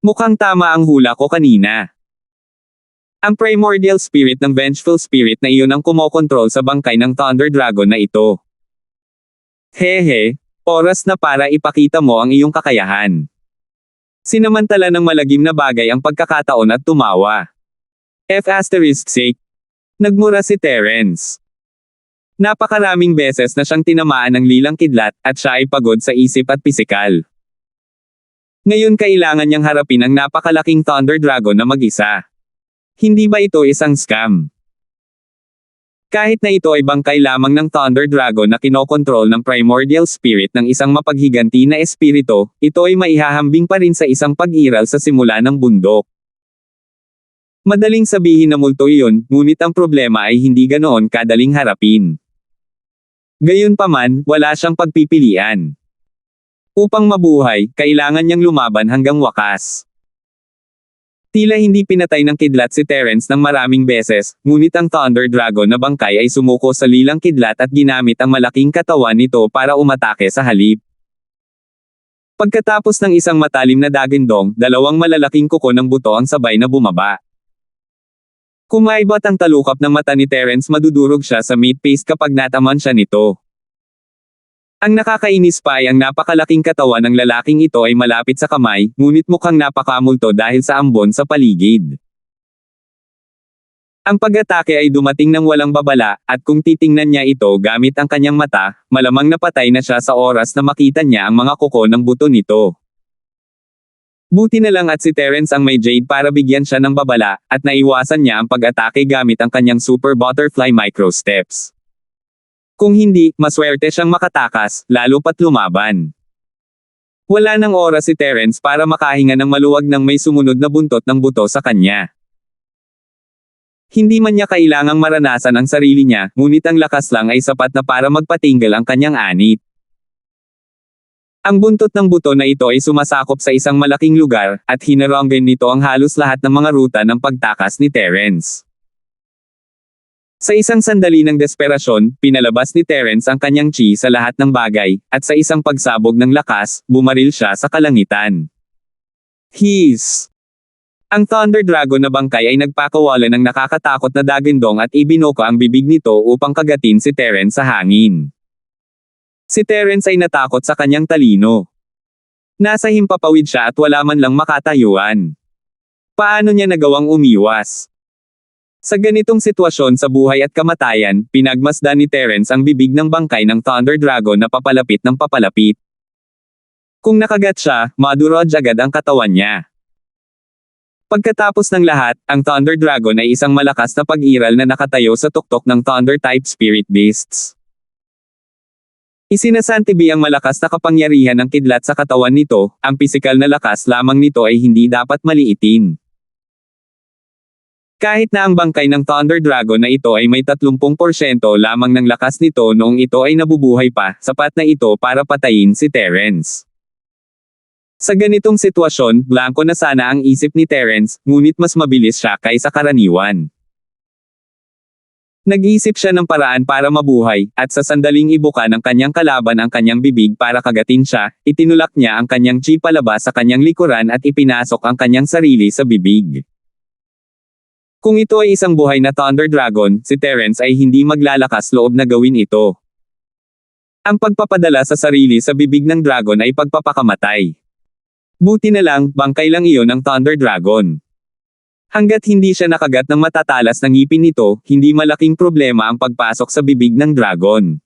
Mukhang tama ang hula ko kanina. Ang primordial spirit ng vengeful spirit na iyon ang kumokontrol sa bangkay ng Thunder Dragon na ito. Hehe, oras na para ipakita mo ang iyong kakayahan. Sinamantala ng malagim na bagay ang pagkakataon at tumawa. F***sake. Nagmura si Terence. Napakaraming beses na siyang tinamaan ng lilang kidlat, at siya ay pagod sa isip at pisikal. Ngayon kailangan niyang harapin ang napakalaking Thunder Dragon na mag-isa. Hindi ba ito isang scam? Kahit na ito ay bangkay lamang ng Thunder Dragon na kinokontrol ng primordial spirit ng isang mapaghiganti na espiritu, ito ay maihahambing pa rin sa isang pag-iral sa simula ng bundok. Madaling sabihin na multo iyon, ngunit ang problema ay hindi ganoon kadaling harapin. Gayunpaman, wala siyang pagpipilian. Upang mabuhay, kailangan niyang lumaban hanggang wakas. Tila hindi pinatay ng kidlat si Terence ng maraming beses, ngunit ang Thunder Dragon na bangkay ay sumuko sa lilang kidlat at ginamit ang malaking katawan nito para umatake sa halip. Pagkatapos ng isang matalim na dagindong, dalawang malalaking kuko ng buto ang sabay na bumaba. Kumaibot ang talukap ng mata ni Terence, madudurog siya sa meat paste kapag nataman siya nito. Ang nakakainis pa ay ang napakalaking katawan ng lalaking ito ay malapit sa kamay, ngunit mukhang napakamulto dahil sa ambon sa paligid. Ang pag-atake ay dumating ng walang babala, at kung titingnan niya ito gamit ang kanyang mata, malamang napatay na siya sa oras na makita niya ang mga kuko ng buto nito. Buti na lang at si Terence ang may Jade para bigyan siya ng babala, at naiwasan niya ang pag-atake gamit ang kanyang super butterfly microsteps. Kung hindi, maswerte siyang makatakas, lalo pat lumaban. Wala nang oras si Terence para makahinga ng maluwag nang may sumunod na buntot ng buto sa kanya. Hindi man niya kailangang maranasan ang sarili niya, ngunit ang lakas lang ay sapat na para magpatinggal ang kanyang anit. Ang buntot ng buto na ito ay sumasakop sa isang malaking lugar, at hinaranggan nito ang halos lahat ng mga ruta ng pagtakas ni Terence. Sa isang sandali ng desperasyon, pinalabas ni Terence ang kanyang chi sa lahat ng bagay, at sa isang pagsabog ng lakas, bumaril siya sa kalangitan. Hiss! Ang Thunder Dragon na bangkay ay nagpakawala ng nakakatakot na dagandong at ibinuka ang bibig nito upang kagatin si Terence sa hangin. Si Terence ay natakot sa kanyang talino. Nasa himpapawid siya at wala man lang makatayuan. Paano niya nagawang umiwas? Sa ganitong sitwasyon sa buhay at kamatayan, pinagmasdan ni Terence ang bibig ng bangkay ng Thunder Dragon na papalapit ng papalapit. Kung nakagat siya, madurog agad ang katawan niya. Pagkatapos ng lahat, ang Thunder Dragon ay isang malakas na pag-iral na nakatayo sa tuktok ng Thunder-type Spirit Beasts. Isinasantibi ang malakas na kapangyarihan ng kidlat sa katawan nito, ang pisikal na lakas lamang nito ay hindi dapat maliitin. Kahit na ang bangkay ng Thunder Dragon na ito ay may 30% lamang ng lakas nito noong ito ay nabubuhay pa, sapat na ito para patayin si Terence. Sa ganitong sitwasyon, blanko na sana ang isip ni Terence, ngunit mas mabilis siya kaysa karaniwan. Nag-isip siya ng paraan para mabuhay, at sa sandaling ibuka ng kanyang kalaban ang kanyang bibig para kagatin siya, itinulak niya ang kanyang chi palabas sa kanyang likuran at ipinasok ang kanyang sarili sa bibig. Kung ito ay isang buhay na Thunder Dragon, si Terence ay hindi maglalakas loob na gawin ito. Ang pagpapadala sa sarili sa bibig ng dragon ay pagpapakamatay. Buti na lang, bangkay lang iyon ng Thunder Dragon. Hanggat hindi siya nakagat ng matatalas ng ngipin nito, hindi malaking problema ang pagpasok sa bibig ng dragon.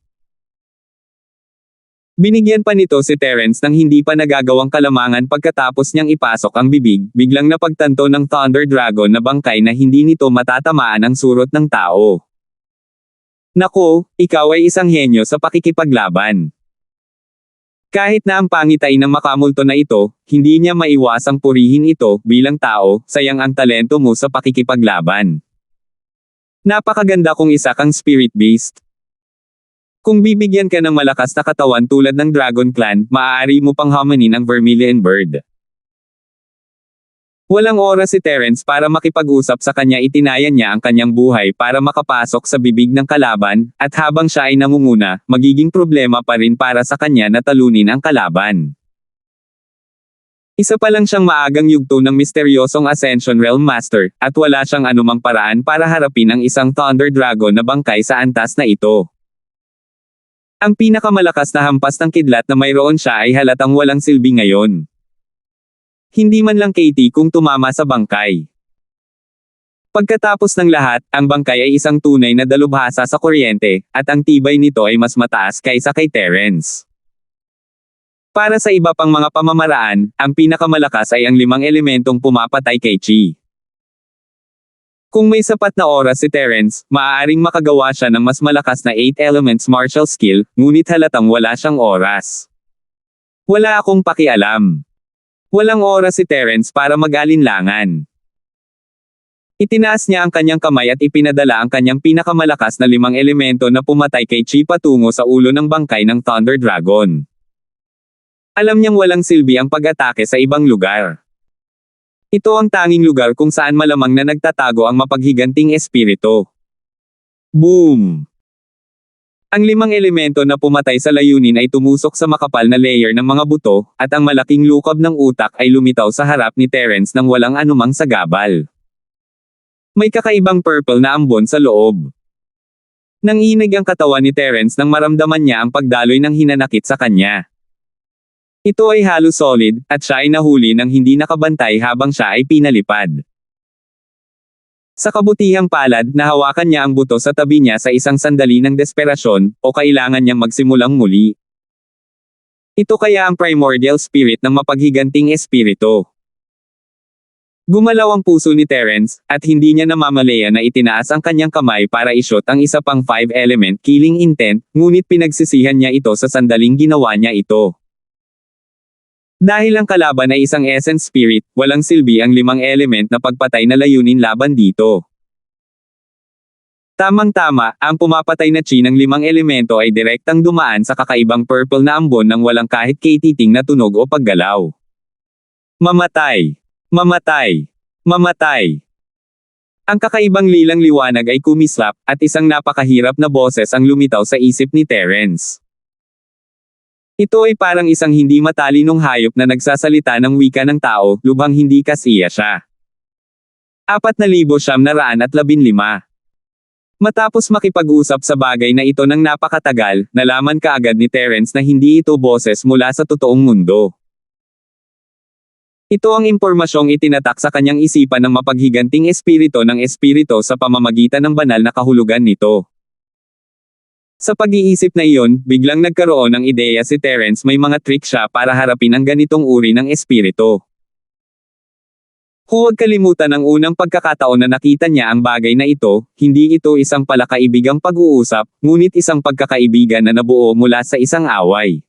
Binigyan pa nito si Terence ng hindi pa nagagawang kalamangan pagkatapos niyang ipasok ang bibig, biglang napagtanto ng Thunder Dragon na bangkay na hindi nito matatamaan ang surot ng tao. Nako, ikaw ay isang henyo sa pakikipaglaban. Kahit na ang pangit ay ng makamulto na ito, hindi niya maiwasang purihin ito, bilang tao, sayang ang talento mo sa pakikipaglaban. Napakaganda kung isa kang spirit beast. Kung bibigyan ka ng malakas na katawan tulad ng Dragon Clan, maaari mo pang hamanin ang Vermilion Bird. Walang oras si Terence para makipag-usap sa kanya, itinayan niya ang kanyang buhay para makapasok sa bibig ng kalaban, at habang siya ay nangunguna, magiging problema pa rin para sa kanya na talunin ang kalaban. Isa pa lang siyang maagang yugto ng misteryosong Ascension Realm Master, at wala siyang anumang paraan para harapin ang isang Thunder Dragon na bangkay sa antas na ito. Ang pinakamalakas na hampas ng kidlat na mayroon siya ay halatang walang silbi ngayon. Hindi man lang Katie kung tumama sa bangkay. Pagkatapos ng lahat, ang bangkay ay isang tunay na dalubhasa sa kuryente, at ang tibay nito ay mas mataas kaysa kay Terence. Para sa iba pang mga pamamaraan, ang pinakamalakas ay ang 5 elementong pumapatay kay Chi. Kung may sapat na oras si Terence, maaaring makagawa siya ng mas malakas na 8 elements martial skill, ngunit halatang wala siyang oras. Wala akong pakialam. Walang oras si Terence para mag-alinlangan. Itinaas niya ang kanyang kamay at ipinadala ang kanyang pinakamalakas na 5 elemento na pumatay kay Chi patungo sa ulo ng bangkay ng Thunder Dragon. Alam niyang walang silbi ang pag-atake sa ibang lugar. Ito ang tanging lugar kung saan malamang na nagtatago ang mapaghiganting espiritu. Boom! Ang 5 elemento na pumatay sa layunin ay tumusok sa makapal na layer ng mga buto, at ang malaking lukob ng utak ay lumitaw sa harap ni Terence nang walang anumang sagabal. May kakaibang purple na ambon sa loob. Nanginig ang katawan ni Terence nang maramdaman niya ang pagdaloy ng hinanakit sa kanya. Ito ay halos solid, at siya ay nahuli nang hindi nakabantay habang siya ay pinalipad. Sa kabutihang palad, nahawakan niya ang buto sa tabi niya sa isang sandali ng desperasyon, o kailangan niyang magsimulang muli. Ito kaya ang primordial spirit ng mapaghiganting espiritu. Gumalaw ang puso ni Terence, at hindi niya namamalaya na itinaas ang kanyang kamay para i-shot ang isa pang 5-element killing intent, ngunit pinagsisihan niya ito sa sandaling ginawa niya ito. Dahil ang kalaban ay isang essence spirit, walang silbi ang 5 element na pagpatay na layunin laban dito. Tamang-tama, ang pumapatay na chi ng 5 elemento ay direktang dumaan sa kakaibang purple na ambon ng walang kahit katiting na tunog o paggalaw. Mamatay! Mamatay! Mamatay! Ang kakaibang lilang liwanag ay kumislap, at isang napakahirap na boses ang lumitaw sa isip ni Terence. Ito ay parang isang hindi matalinong hayop na nagsasalita ng wika ng tao, lubhang hindi kasiya siya. 4,915. Matapos makipag-usap sa bagay na ito ng napakatagal, nalaman kaagad ni Terence na hindi ito boses mula sa totoong mundo. Ito ang impormasyong itinatak sa kanyang isipan ng mapaghiganting espiritu ng espiritu sa pamamagitan ng banal na kahulugan nito. Sa pag-iisip na iyon, biglang nagkaroon ng ideya si Terence may mga trick siya para harapin ang ganitong uri ng espiritu. Huwag kalimutan ang unang pagkakataon na nakita niya ang bagay na ito, hindi ito isang palakaibigang pag-uusap, ngunit isang pagkakaibigan na nabuo mula sa isang away.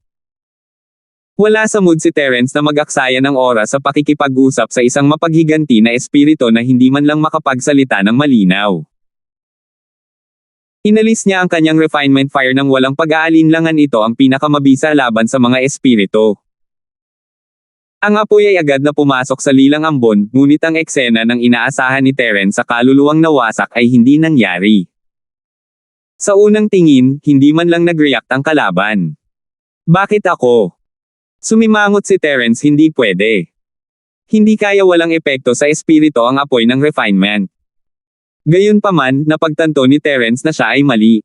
Wala sa mood si Terence na mag-aksaya ng oras sa pakikipag-usap sa isang mapaghiganti na espiritu na hindi man lang makapagsalita ng malinaw. Inalis niya ang kanyang refinement fire nang walang pag-aalinlangan, ito ang pinakamabisa laban sa mga espiritu. Ang apoy ay agad na pumasok sa lilang ambon, ngunit ang eksena ng inaasahan ni Terence sa kaluluwang nawasak ay hindi nangyari. Sa unang tingin, hindi man lang nag-react ang kalaban. Bakit ako? Sumimangot si Terence, hindi pwede. Hindi kaya, walang epekto sa espiritu ang apoy ng refinement. Gayunpaman, napagtanto ni Terence na siya ay mali.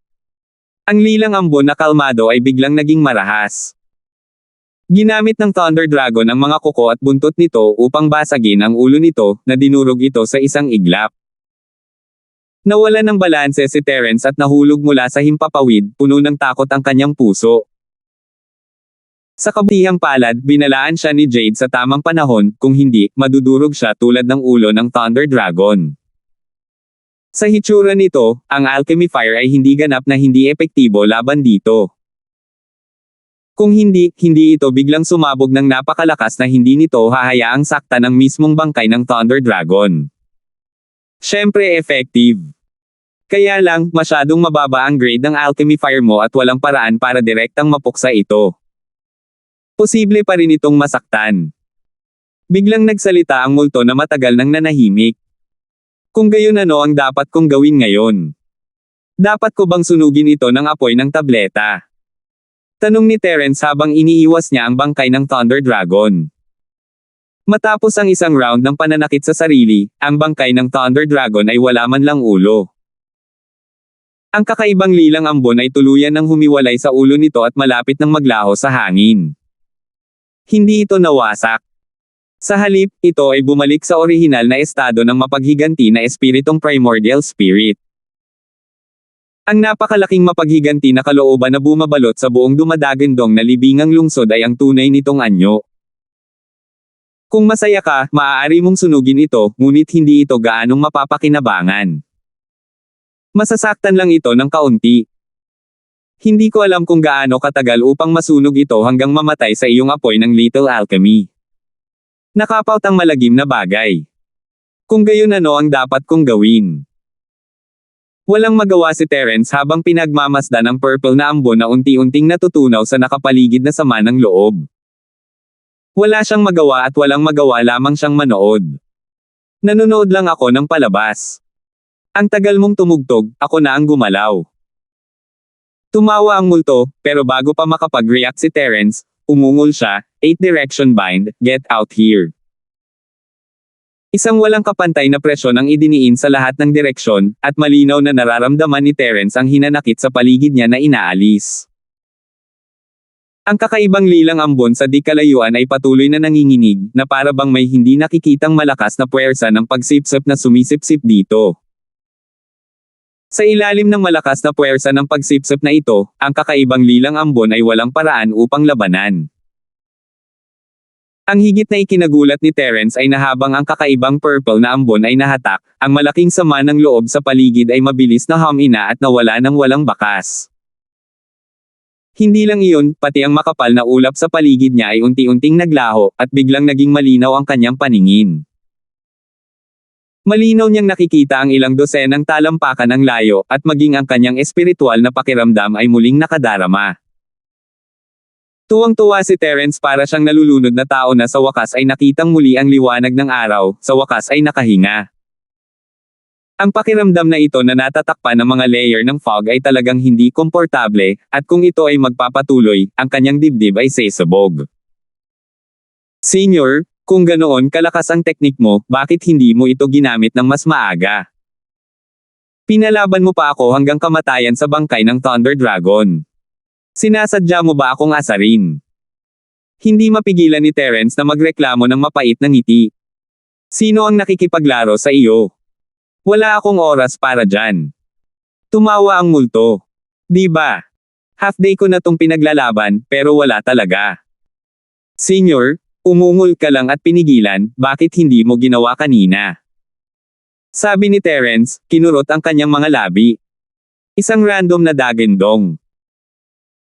Ang lilang ambon na kalmado ay biglang naging marahas. Ginamit ng Thunder Dragon ang mga kuko at buntot nito upang basagin ang ulo nito, na dinurog ito sa isang iglap. Nawalan ng balanse si Terence at nahulog mula sa himpapawid, puno ng takot ang kanyang puso. Sa kabutihang palad, binalaan siya ni Jade sa tamang panahon, kung hindi, madudurog siya tulad ng ulo ng Thunder Dragon. Sa hitsura nito, ang Alchemy Fire ay hindi ganap na hindi epektibo laban dito. Kung hindi ito biglang sumabog ng napakalakas na hindi nito hahayaang sakta ng mismong bangkay ng Thunder Dragon. Siyempre effective. Kaya lang, masyadong mababa ang grade ng Alchemy Fire mo at walang paraan para direktang mapuksa ito. Posible pa rin itong masaktan. Biglang nagsalita ang multo na matagal nang nanahimik. Kung gayon, ano ang dapat kong gawin ngayon? Dapat ko bang sunugin ito ng apoy ng tableta? Tanong ni Terence habang iniiwas niya ang bangkay ng Thunder Dragon. Matapos ang isang round ng pananakit sa sarili, ang bangkay ng Thunder Dragon ay wala man lang ulo. Ang kakaibang lilang ambon ay tuluyan ng humiwalay sa ulo nito at malapit ng maglaho sa hangin. Hindi ito nawasak. Sa halip, ito ay bumalik sa orihinal na estado ng mapaghiganti na espiritong primordial spirit. Ang napakalaking mapaghiganti na kalooban na bumabalot sa buong dumadagandong na libingang lungsod ay ang tunay nitong anyo. Kung masaya ka, maaari mong sunugin ito, ngunit hindi ito gaanong mapapakinabangan. Masasaktan lang ito ng kaunti. Hindi ko alam kung gaano katagal upang masunog ito hanggang mamatay sa iyong apoy ng Little Alchemy. Nakapautang malagim na bagay. Kung gayon, ano ang dapat kong gawin? Walang magawa si Terence habang pinagmamasdan ang purple na ambon na unti-unting natutunaw sa nakapaligid na sama ng loob. Wala siyang magawa at walang magawa lamang siyang manood. Nanonood lang ako ng palabas. Ang tagal mong tumugtog, ako na ang gumalaw. Tumawa ang multo, pero bago pa makapag-react si Terence, umungol siya, 8-direction bind, get out here. Isang walang kapantay na presyon ang idiniin sa lahat ng direksyon, at malinaw na nararamdaman ni Terence ang hinanakit sa paligid niya na inaalis. Ang kakaibang lilang ambon sa di kalayuan ay patuloy na nanginginig, na para bang may hindi nakikitang malakas na puwersa ng pagsipsip na sumisipsip dito. Sa ilalim ng malakas na puwersa ng pagsipsip na ito, ang kakaibang lilang ambon ay walang paraan upang labanan. Ang higit na ikinagulat ni Terence ay na habang ang kakaibang purple na ambon ay nahatak, ang malaking sama ng loob sa paligid ay mabilis na humina at nawala ng walang bakas. Hindi lang iyon, pati ang makapal na ulap sa paligid niya ay unti-unting naglaho, at biglang naging malinaw ang kanyang paningin. Malinaw niyang nakikita ang ilang dosenang talampakan ng layo, at maging ang kanyang espiritual na pakiramdam ay muling nakadarama. Tuwang-tuwa si Terence para siyang nalulunod na tao na sa wakas ay nakitang muli ang liwanag ng araw, sa wakas ay nakahinga. Ang pakiramdam na ito na natatakpan ng mga layer ng fog ay talagang hindi komportable, at kung ito ay magpapatuloy, ang kanyang dibdib ay sesabog. Senior, kung ganoon kalakas ang teknik mo, bakit hindi mo ito ginamit ng mas maaga? Pinalaban mo pa ako hanggang kamatayan sa bangkay ng Thunder Dragon. Sinasadya mo ba akong asarin? Hindi mapigilan ni Terence na magreklamo ng mapait na ngiti. Sino ang nakikipaglaro sa iyo? Wala akong oras para dyan. Tumawa ang multo. Di ba? Half day ko na tong pinaglalaban, pero wala talaga. Senior, umungol ka lang at pinigilan, bakit hindi mo ginawa kanina? Sabi ni Terence, kinurot ang kanyang mga labi. Isang random na dagendong.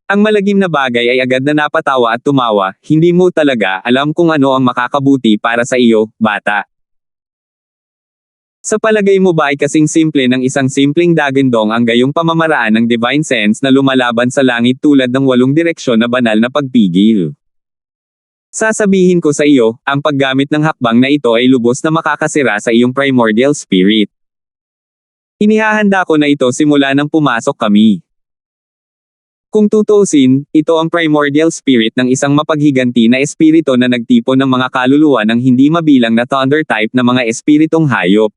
Ang malagim na bagay ay agad na napatawa at tumawa, hindi mo talaga alam kung ano ang makakabuti para sa iyo, bata. Sa palagay mo ba ay kasing simple ng isang simpleng dagendong ang gayong pamamaraan ng divine sense na lumalaban sa langit tulad ng 8 direksyon na banal na pagpigil? Sasabihin ko sa iyo, ang paggamit ng hakbang na ito ay lubos na makakasira sa iyong primordial spirit. Inihahanda ko na ito simula nang pumasok kami. Kung tutuusin, ito ang primordial spirit ng isang mapaghiganti na espiritu na nagtipon ng mga kaluluwa ng hindi mabilang na thunder type na mga espiritong hayop.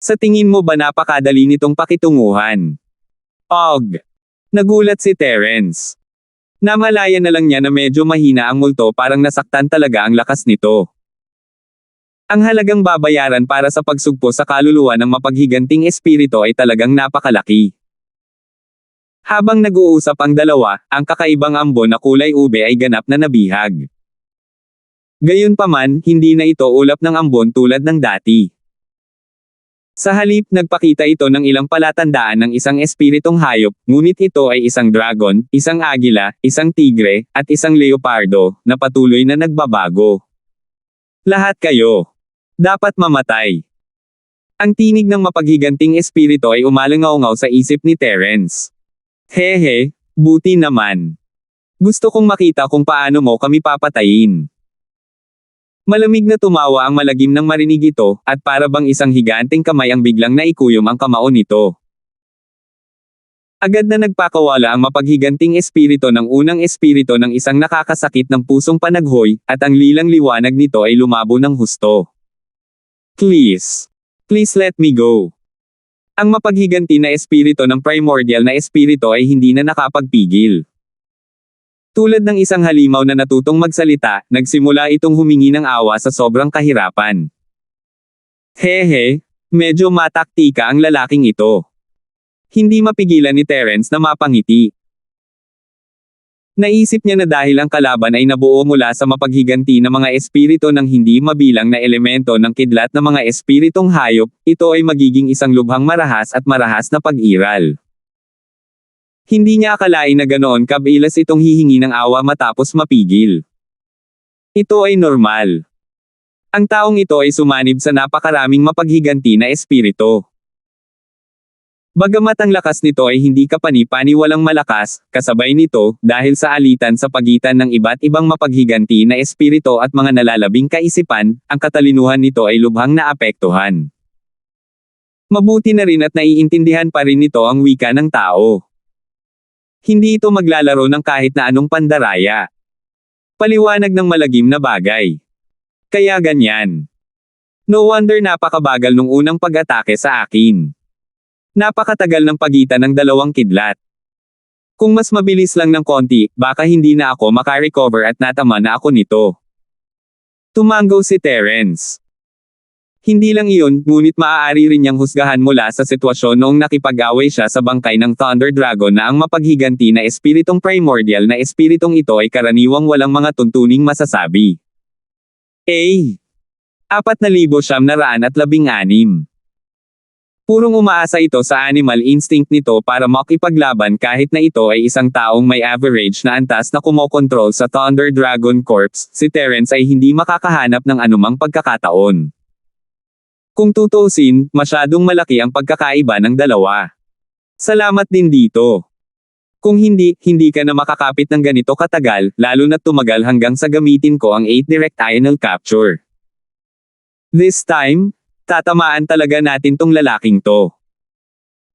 Sa tingin mo ba napakadali nitong pakitunguhan? Og! Nagulat si Terence. Namalaya na lang niya na medyo mahina ang multo, parang nasaktan talaga ang lakas nito. Ang halagang babayaran para sa pagsugpo sa kaluluwa ng mapaghiganting espiritu ay talagang napakalaki. Habang nag-uusap ang dalawa, ang kakaibang ambon na kulay ube ay ganap na nabihag. Gayunpaman, hindi na ito ulap ng ambon tulad ng dati. Sa halip, nagpakita ito ng ilang palatandaan ng isang espiritong hayop, ngunit ito ay isang dragon, isang agila, isang tigre, at isang leopardo, na patuloy na nagbabago. Lahat kayo dapat mamatay. Ang tinig ng mapaghiganting espiritu ay umalangaw-ngaw sa isip ni Terence. Hehe, buti naman. Gusto kong makita kung paano mo kami papatayin. Malamig na tumawa ang malagim nang marinig ito, at para bang isang higanteng kamay ang biglang naikuyom ang kamao nito. Agad na nagpakawala ang mapaghiganting espiritu ng unang espiritu ng isang nakakasakit ng pusong panaghoy, at ang lilang liwanag nito ay lumabo ng husto. Please let me go. Ang mapaghiganti na espiritu ng primordial na espiritu ay hindi na nakapagpigil. Tulad ng isang halimaw na natutong magsalita, nagsimula itong humingi ng awa sa sobrang kahirapan. Hehe, medyo mataktika ang lalaking ito. Hindi mapigilan ni Terence na mapangiti. Naisip niya na dahil ang kalaban ay nabuo mula sa mapaghiganti na mga espiritu ng hindi mabilang na elemento ng kidlat na mga espiritong hayop, ito ay magiging isang lubhang marahas at marahas na pag-iral. Hindi niya akalain na ganoon kabilis itong hihingi ng awa matapos mapigil. Ito ay normal. Ang taong ito ay sumanib sa napakaraming mapaghiganti na espiritu. Bagamat ang lakas nito ay hindi kapani-paniwalang malakas, kasabay nito, dahil sa alitan sa pagitan ng iba't ibang mapaghiganti na espiritu at mga nalalabing kaisipan, ang katalinuhan nito ay lubhang naapektuhan. Mabuti na rin at naiintindihan pa rin nito ang wika ng tao. Hindi ito maglalaro ng kahit na anong pandaraya. Paliwanag ng malagim na bagay. Kaya ganyan. No wonder napakabagal nung unang pag-atake sa akin. Napakatagal ng pagitan ng dalawang kidlat. Kung mas mabilis lang ng konti, baka hindi na ako makarecover at natama na ako nito. Tumango si Terence. Hindi lang iyon, ngunit maaari rin niyang husgahan mula sa sitwasyon noong nakipag-away siya sa bangkay ng Thunder Dragon na ang mapaghiganti na espiritong primordial na espiritong ito ay karaniwang walang mga tuntuning masasabi. A. 4,916. Purong umaasa ito sa animal instinct nito para makipaglaban kahit na ito ay isang taong may average na antas na kumokontrol sa Thunder Dragon Corps, si Terence ay hindi makakahanap ng anumang pagkakataon. Kung tutuusin, masyadong malaki ang pagkakaiba ng dalawa. Salamat din dito. Kung hindi ka na makakapit ng ganito katagal, lalo na tumagal hanggang sa gamitin ko ang 8 direct anal capture. This time, tatamaan talaga natin tong lalaking to.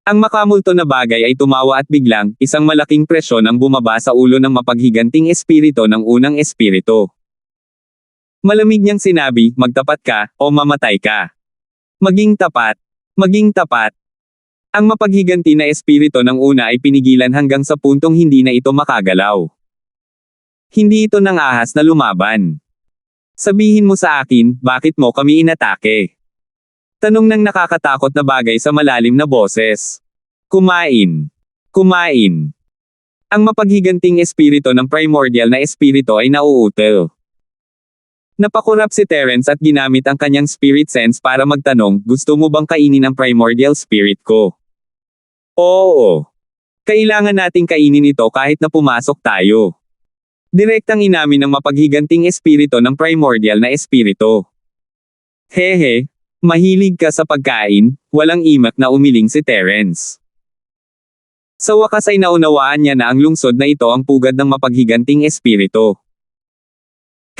Ang makamulto na bagay ay tumawa at biglang, isang malaking presyon ang bumaba sa ulo ng mapaghiganting espirito ng unang espirito. Malamig niyang sinabi, magtapat ka, o mamatay ka. Maging tapat. Maging tapat. Ang mapaghiganti na espirito ng una ay pinigilan hanggang sa puntong hindi na ito makagalaw. Hindi ito nang ahas na lumaban. Sabihin mo sa akin, bakit mo kami inatake? Tanong ng nakakatakot na bagay sa malalim na boses. Kumain. Kumain. Ang mapaghiganting espirito ng primordial na espirito ay nauutil. Napakurap si Terence at ginamit ang kanyang spirit sense para magtanong, gusto mo bang kainin ang primordial spirit ko? Oo. Kailangan nating kainin ito kahit na pumasok tayo. Direktang inamin ng mapaghiganting espirito ng primordial na espirito. Hehe, mahilig ka sa pagkain, walang imak na umiling si Terence. Sa wakas ay naunawaan niya na ang lungsod na ito ang pugad ng mapaghiganting espirito.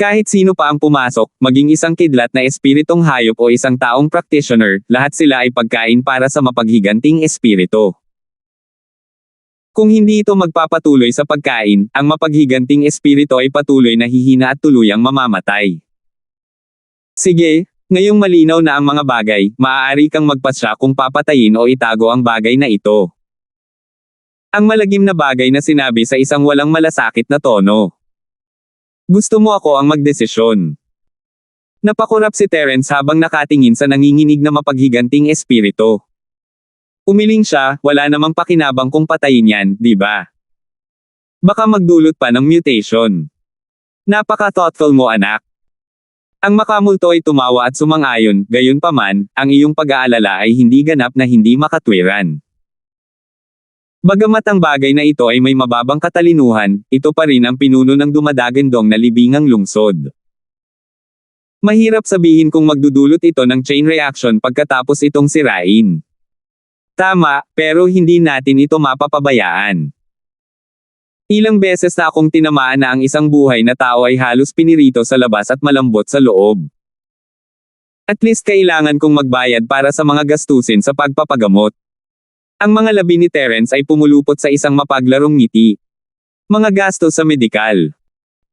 Kahit sino pa ang pumasok, maging isang kidlat na espiritong hayop o isang taong practitioner, lahat sila ay pagkain para sa mapaghiganting espirito. Kung hindi ito magpapatuloy sa pagkain, ang mapaghiganting espirito ay patuloy na hihina at tuluyang mamamatay. Sige, ngayong malinaw na ang mga bagay, maaari kang magpasya kung papatayin o itago ang bagay na ito. Ang malagim na bagay na sinabi sa isang walang malasakit na tono. Gusto mo ako ang magdesisyon. Napakurap si Terence habang nakatingin sa nanginginig na mapaghiganting espirito. Umiling siya, wala namang pakinabang kung patayin yan, di ba? Baka magdulot pa ng mutation. Napaka-thoughtful mo anak. Ang makamulto ay tumawa at sumang-ayon, gayunpaman, ang iyong pag-aalala ay hindi ganap na hindi makatwiran. Bagamat ang bagay na ito ay may mababang katalinuhan, ito pa rin ang pinuno ng dumadagandong na libingang lungsod. Mahirap sabihin kung magdudulot ito ng chain reaction pagkatapos itong sirain. Tama, pero hindi natin ito mapapabayaan. Ilang beses na akong tinamaan na ang isang buhay na tao ay halos pinirito sa labas at malambot sa loob. At least kailangan kong magbayad para sa mga gastusin sa pagpapagamot. Ang mga labi ni Terence ay pumulupot sa isang mapaglarong ngiti. Mga gastos sa medikal.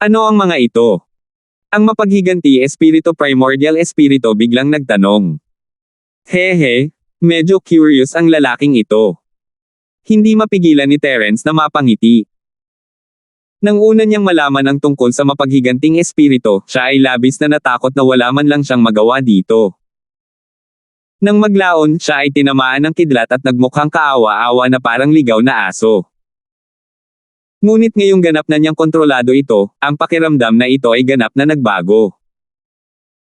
Ano ang mga ito? Ang mapaghiganti espirito primordial espirito biglang nagtanong. Hehe, medyo curious ang lalaking ito. Hindi mapigilan ni Terence na mapangiti. Nang una niyang malaman ang tungkol sa mapaghiganting espirito, siya ay labis na natakot na wala man lang siyang magawa dito. Nang maglaon, siya ay tinamaan ng kidlat at nagmukhang kaawa-awa na parang ligaw na aso. Ngunit ngayong ganap na niyang kontrolado ito, ang pakiramdam na ito ay ganap na nagbago.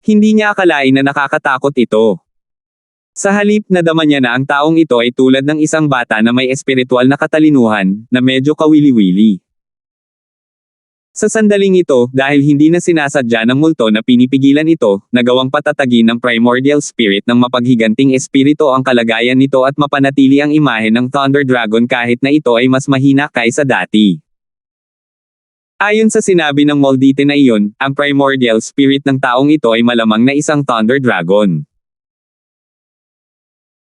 Hindi niya akalain na nakakatakot ito. Sa halip, nadama niya na ang taong ito ay tulad ng isang bata na may espiritual na katalinuhan, na medyo kawili-wili. Sa sandaling ito, dahil hindi na sinasadya ng multo na pinipigilan ito, nagawang patatagin ng primordial spirit ng mapaghiganting espirito ang kalagayan nito at mapanatili ang imahe ng Thunder Dragon kahit na ito ay mas mahina kaysa dati. Ayon sa sinabi ng Moldite na iyon, ang primordial spirit ng taong ito ay malamang na isang Thunder Dragon.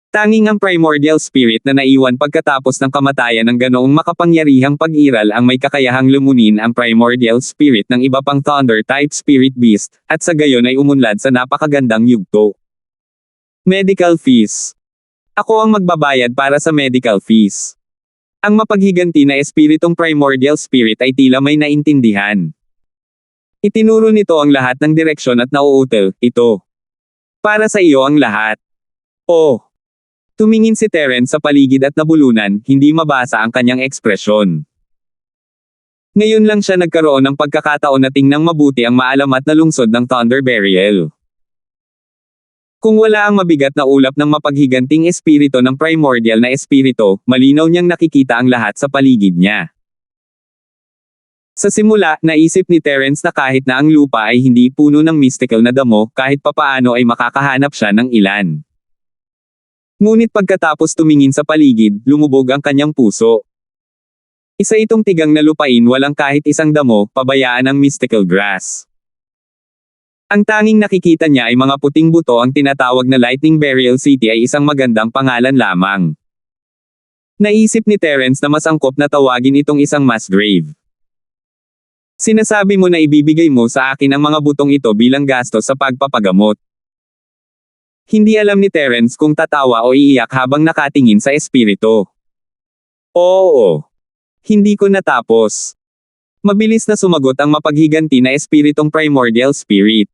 Tanging ang primordial spirit na naiwan pagkatapos ng kamatayan ng ganoong makapangyarihang pag-iral ang may kakayahang lumunin ang primordial spirit ng iba pang thunder-type spirit beast, at sa gayon ay umunlad sa napakagandang yugto. Medical fees. Ako ang magbabayad para sa medical fees. Ang mapaghiganti na espiritong primordial spirit ay tila may naintindihan. Itinuro nito ang lahat ng direksyon at nauutil, ito. Para sa iyo ang lahat. Oh. Tumingin si Terence sa paligid at nabulunan, hindi mabasa ang kanyang ekspresyon. Ngayon lang siya nagkaroon ng pagkakataon na tingnang mabuti ang maalamat na lungsod ng Thunder Burial. Kung wala ang mabigat na ulap ng mapaghiganting espiritu ng primordial na espiritu, malinaw niyang nakikita ang lahat sa paligid niya. Sa simula, naisip ni Terence na kahit na ang lupa ay hindi puno ng mystical na damo, kahit papaano ay makakahanap siya ng ilan. Ngunit pagkatapos tumingin sa paligid, lumubog ang kanyang puso. Isa itong tigang na lupain walang kahit isang damo, pabayaan ang mystical grass. Ang tanging nakikita niya ay mga puting buto. Ang tinatawag na Lightning Burial City ay isang magandang pangalan lamang. Naisip ni Terence na mas angkop na tawagin itong isang mass grave. Sinasabi mo na ibibigay mo sa akin ang mga butong ito bilang gastos sa pagpapagamot. Hindi alam ni Terence kung tatawa o iiyak habang nakatingin sa espiritu. Oo. Hindi ko natapos. Mabilis na sumagot ang mapaghiganti na espiritong primordial spirit.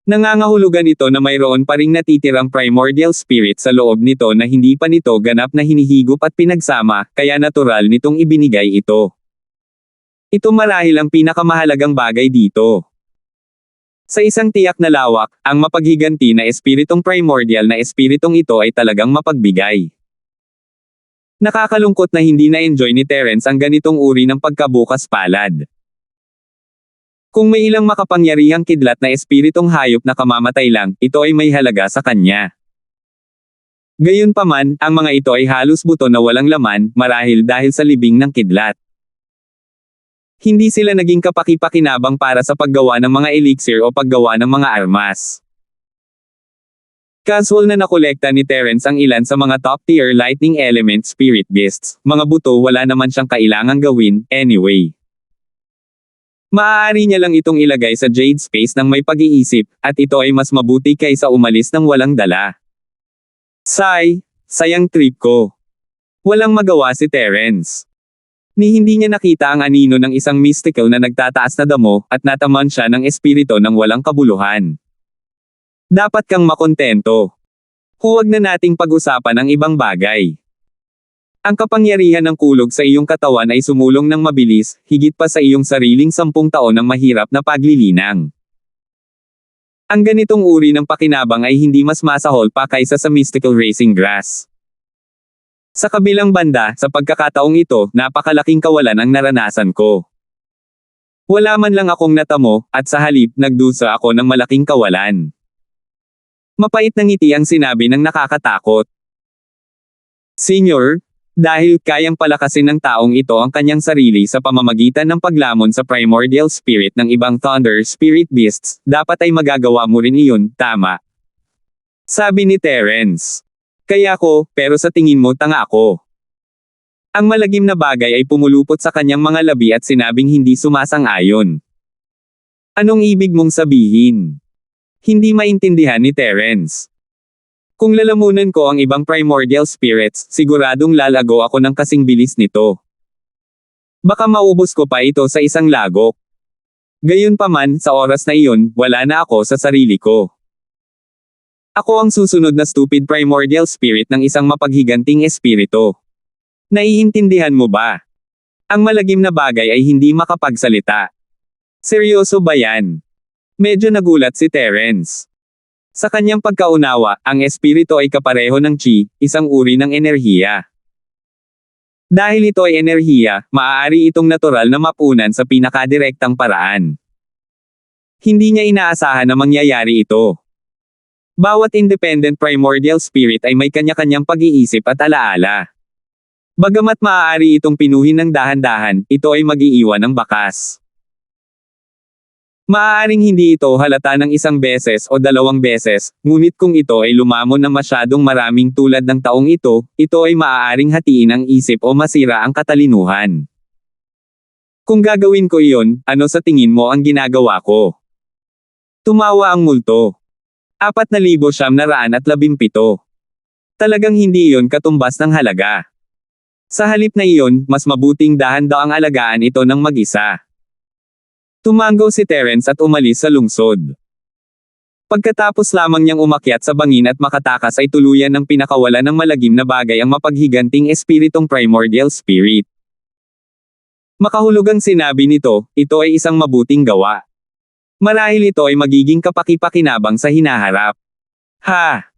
Nangangahulugan ito na mayroon pa ring natitirang primordial spirit sa loob nito na hindi pa nito ganap na hinihigop at pinagsama, kaya natural nitong ibinigay ito. Ito marahil ang pinakamahalagang bagay dito. Sa isang tiyak na lawak, ang mapaghiganti na espiritong primordial na espiritong ito ay talagang mapagbigay. Nakakalungkot na hindi na-enjoy ni Terence ang ganitong uri ng pagkabukas palad. Kung may ilang makapangyarihang kidlat na espiritong hayop na kamamatay lang, ito ay may halaga sa kanya. Gayunpaman, ang mga ito ay halos buto na walang laman, marahil dahil sa libing ng kidlat. Hindi sila naging kapaki-pakinabang para sa paggawa ng mga elixir o paggawa ng mga armas. Casual na nakolekta ni Terence ang ilan sa mga top-tier lightning element spirit beasts, mga buto wala naman siyang kailangang gawin, anyway. Maaari niya lang itong ilagay sa Jade Space ng may pag-iisip, at ito ay mas mabuti kaysa umalis ng walang dala. Sayang trip ko. Walang magawa si Terence. Ni hindi niya nakita ang anino ng isang mystical na nagtataas na damo, at nataman siya ng espiritu ng walang kabuluhan. Dapat kang makontento. Huwag na nating pag-usapan ang ibang bagay. Ang kapangyarihan ng kulog sa iyong katawan ay sumulong ng mabilis, higit pa sa iyong sariling 10 taon ng mahirap na paglilinang. Ang ganitong uri ng pakinabang ay hindi mas masahol pa kaysa sa mystical racing grass. Sa kabilang banda, sa pagkakataong ito, napakalaking kawalan ang naranasan ko. Wala man lang akong natamo, at sa halip, nagdusa ako ng malaking kawalan. Mapait na ngiti ang sinabi ng nakakatakot. Senior, dahil kayang palakasin ng taong ito ang kanyang sarili sa pamamagitan ng paglamon sa primordial spirit ng ibang thunder spirit beasts, dapat ay magagawa mo rin iyon, tama? Sabi ni Terence. Kaya ko, pero sa tingin mo tanga ako. Ang malagim na bagay ay pumulupot sa kanyang mga labi at sinabing hindi sumasang-ayon. Anong ibig mong sabihin? Hindi maintindihan ni Terence. Kung lalamunan ko ang ibang primordial spirits, siguradong lalago ako ng kasing bilis nito. Baka maubos ko pa ito sa isang lagok. Gayunpaman, sa oras na iyon, wala na ako sa sarili ko. Ako ang susunod na stupid primordial spirit ng isang mapaghiganting espiritu. Naiintindihan mo ba? Ang malagim na bagay ay hindi makapagsalita. Seryoso ba yan? Medyo nagulat si Terence. Sa kanyang pagkaunawa, ang espiritu ay kapareho ng chi, isang uri ng enerhiya. Dahil ito ay enerhiya, maaari itong natural na mapunan sa pinakadirektang paraan. Hindi niya inaasahan na mangyayari ito. Bawat independent primordial spirit ay may kanya-kanyang pag-iisip at alaala. Bagamat maaari itong pinuhin ng dahan-dahan, ito ay mag-iiwan ng bakas. Maaaring hindi ito halata ng 1 beses o 2 beses, ngunit kung ito ay lumamon na masyadong maraming tulad ng taong ito ay maaaring hatiin ang isip o masira ang katalinuhan. Kung gagawin ko iyon, ano sa tingin mo ang ginagawa ko? Tumawa ang multo. 4,917. Talagang hindi iyon katumbas ng halaga. Sa halip na iyon, mas mabuting dahan-daang alagaan ito ng mag-isa. Tumanggaw si Terence at umalis sa lungsod. Pagkatapos lamang niyang umakyat sa bangin at makatakas ay tuluyan ng pinakawala ng malagim na bagay ang mapaghiganting espiritong primordial spirit. Makahulugang sinabi nito, ito ay isang mabuting gawa. Marahil ito ay magiging kapaki-pakinabang sa hinaharap. Ha!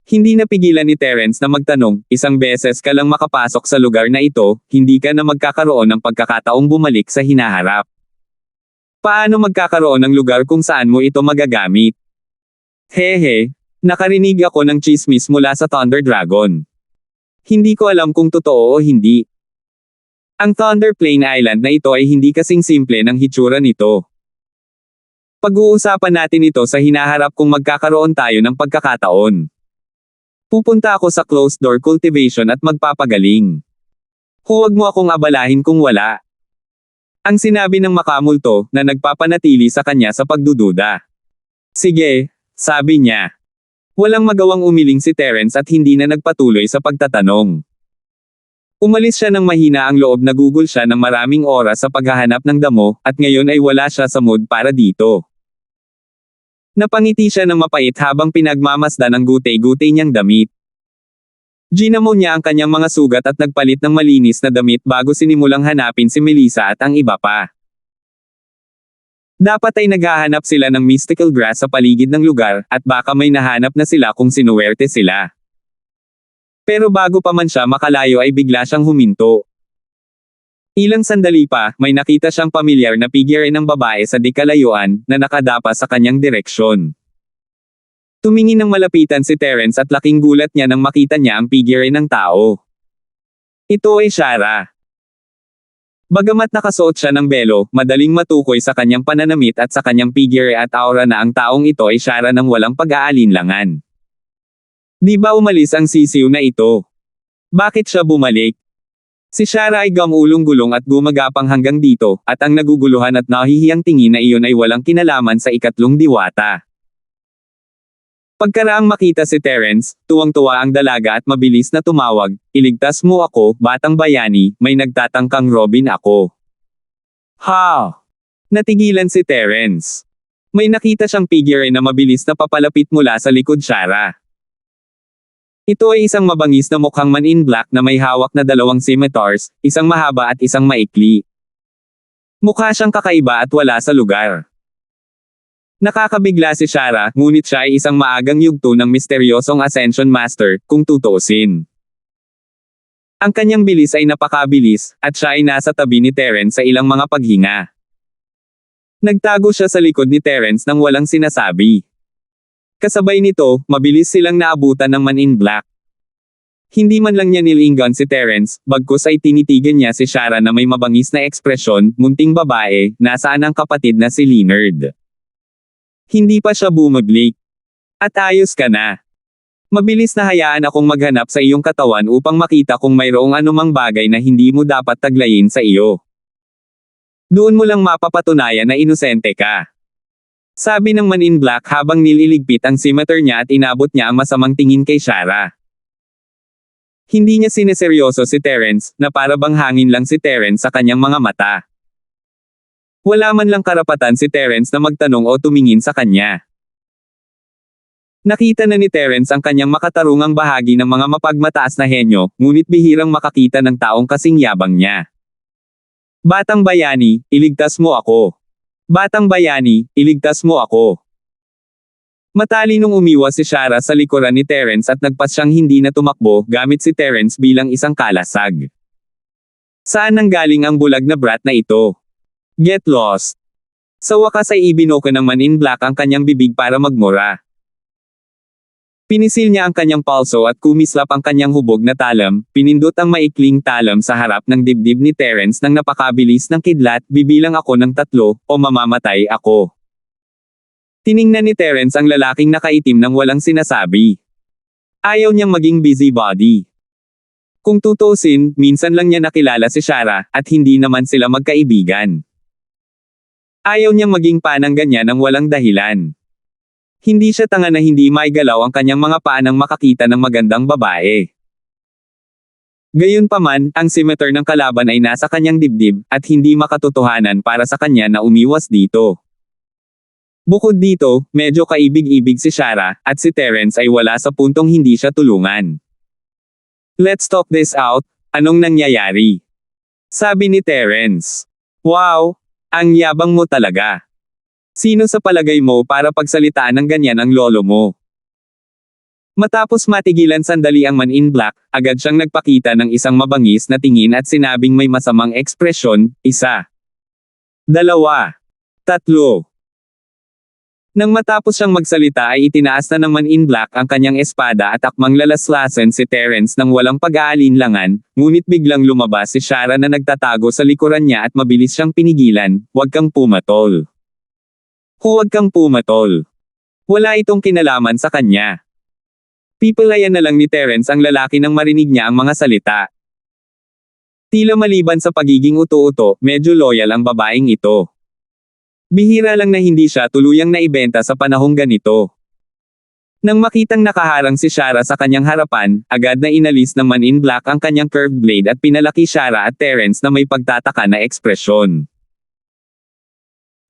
Hindi napigilan ni Terence na magtanong, isang beses ka lang makapasok sa lugar na ito, hindi ka na magkakaroon ng pagkakataong bumalik sa hinaharap. Paano magkakaroon ng lugar kung saan mo ito magagamit? Hehe, nakarinig ako ng chismis mula sa Thunder Dragon. Hindi ko alam kung totoo o hindi. Ang Thunder Plain Island na ito ay hindi kasing simple ng hitsura nito. Pag-uusapan natin ito sa hinaharap kung magkakaroon tayo ng pagkakataon. Pupunta ako sa closed door cultivation at magpapagaling. Huwag mo akong abalahin kung wala. Ang sinabi ng makamulto na nagpapanatili sa kanya sa pagdududa. Sige, sabi niya. Walang magawang umiling si Terence at hindi na nagpatuloy sa pagtatanong. Umalis siya ng mahina ang loob, nagugol siya ng maraming oras sa paghahanap ng damo, at ngayon ay wala siya sa mood para dito. Napangiti siya ng mapait habang pinagmamasdan ang gutay-gutay niyang damit. Ginamo niya ang kanyang mga sugat at nagpalit ng malinis na damit bago sinimulang hanapin si Melissa at ang iba pa. Dapat ay naghahanap sila ng mystical grass sa paligid ng lugar, at baka may nahanap na sila kung sinuwerte sila. Pero bago pa man siya makalayo ay bigla siyang huminto. Ilang sandali pa, may nakita siyang pamilyar na figure ng babae sa di kalayuan, na nakadapa sa kanyang direksyon. Tumingin ng malapitan si Terence at laking gulat niya nang makita niya ang figure ng tao. Ito ay Shara. Bagamat nakasuot siya ng belo, madaling matukoy sa kanyang pananamit at sa kanyang figure at aura na ang taong ito ay Shara ng walang pag-aalinlangan. Di ba umalis ang sisiw na ito? Bakit siya bumalik? Si Shara ay gamulong-gulong at gumagapang hanggang dito, at ang naguguluhan at nahihiyang tingin na iyon ay walang kinalaman sa ikatlong diwata. Pagkaraang makita si Terence, tuwang-tuwa ang dalaga at mabilis na tumawag, iligtas mo ako, batang bayani, may nagtatangkang Robin ako. Ha! Natigilan si Terence. May nakita siyang figure na mabilis na papalapit mula sa likod Shara. Ito ay isang mabangis na mukhang man in black na may hawak na dalawang scimitars, isang mahaba at isang maikli. Mukha siyang kakaiba at wala sa lugar. Nakakabigla si Shara, ngunit siya ay isang maagang yugto ng misteryosong Ascension Master, kung tutuusin. Ang kanyang bilis ay napakabilis, at siya ay nasa tabi ni Terence sa ilang mga paghinga. Nagtago siya sa likod ni Terence nang walang sinasabi. Kasabay nito, mabilis silang naabutan ng Man in Black. Hindi man lang niya nilinggan si Terence, bagkus ay tinitigan niya si Shara na may mabangis na ekspresyon, munting babae, nasaan ang kapatid na si Leonard? Hindi pa siya bumablik. At ayos ka na. Mabilis na hayaan akong maghanap sa iyong katawan upang makita kung mayroong anumang bagay na hindi mo dapat taglayin sa iyo. Doon mo lang mapapatunayan na inosente ka. Sabi ng Man in Black habang nililigpit ang scimitar niya at inabot niya ang masamang tingin kay Shara. Hindi niya sineseryoso si Terence, na para bang hangin lang si Terence sa kanyang mga mata. Wala man lang karapatan si Terence na magtanong o tumingin sa kanya. Nakita na ni Terence ang kanyang makatarungang bahagi ng mga mapagmataas na henyo, ngunit bihirang makakita ng taong kasing yabang niya. Batang bayani, iligtas mo ako. Batang bayani, iligtas mo ako. Matalinong umiwas si Shara sa likuran ni Terence at nagpas siyang hindi na tumakbo gamit si Terence bilang isang kalasag. Saan nanggaling ang bulag na brat na ito? Get lost. Sa wakas ay ibinoka ng Man in Black ang kanyang bibig para magmura. Pinisil niya ang kanyang palso at kumislap ang kanyang hubog na talam, pinindot ang maikling talam sa harap ng dibdib ni Terence nang napakabilis ng kidlat, bibilang ako ng 3, o mamamatay ako. Tiningnan ni Terence ang lalaking nakaitim nang walang sinasabi. Ayaw niyang maging busybody. Kung tutuusin, minsan lang niya nakilala si Shara, at hindi naman sila magkaibigan. Ayaw niyang maging panang ganyan nang walang dahilan. Hindi siya tanga na hindi maigalaw ang kanyang mga paa nang makakita ng magandang babae. Gayunpaman, ang scimitar ng kalaban ay nasa kanyang dibdib, at hindi makatotohanan para sa kanya na umiwas dito. Bukod dito, medyo kaibig-ibig si Shara, at si Terence ay wala sa puntong hindi siya tulungan. Let's talk this out, anong nangyayari? Sabi ni Terence. Wow, ang yabang mo talaga. Sino sa palagay mo para pagsalitaan ng ganyan ang lolo mo? Matapos matigilan sandali ang Man in Black, agad siyang nagpakita ng isang mabangis na tingin at sinabing may masamang ekspresyon, 1, 2, 3. Nang matapos siyang magsalita ay itinaas na ng Man in Black ang kanyang espada at akmang lalaslasan si Terence nang walang pag-aalinlangan, ngunit biglang lumabas si Shara na nagtatago sa likuran niya at mabilis siyang pinigilan, "Huwag kang pumatol. Huwag kang pumatol." Wala itong kinalaman sa kanya. Pipalayan na lang ni Terence ang lalaki nang marinig niya ang mga salita. Tila maliban sa pagiging uto-uto, medyo loyal ang babaeng ito. Bihira lang na hindi siya tuluyang naibenta sa panahong ganito. Nang makitang nakaharang si Shara sa kanyang harapan, agad na inalis ng Man in Black ang kanyang curved blade at pinalaki Shara at Terence na may pagtataka na ekspresyon.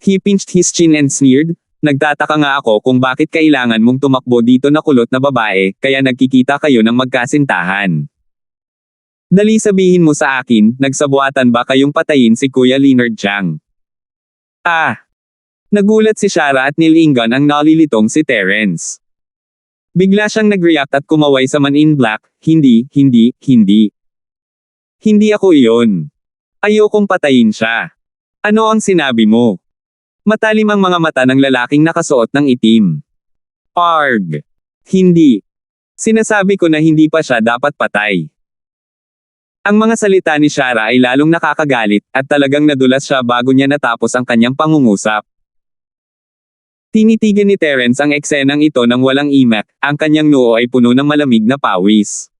He pinched his chin and sneered, "Nagtataka nga ako kung bakit kailangan mong tumakbo dito na kulot na babae, kaya nagkikita kayo ng magkasintahan. Dali sabihin mo sa akin, nagsabuatan ba kayong patayin si Kuya Leonard Chang?" Nagulat si Shara at nilingan ang nalilitong si Terence. Bigla siyang nag-react at kumaway sa Man in Black, "Hindi. Hindi ako iyon. Ayokong patayin siya. Ano ang sinabi mo?" Matalim ang mga mata ng lalaking nakasuot ng itim. "Arg! Hindi. Sinasabi ko na hindi pa siya dapat patay." Ang mga salita ni Shara ay lalong nakakagalit, at talagang nadulas siya bago niya natapos ang kanyang pangungusap. Tinitigan ni Terence ang eksenang ito nang walang imak, ang kanyang noo ay puno ng malamig na pawis.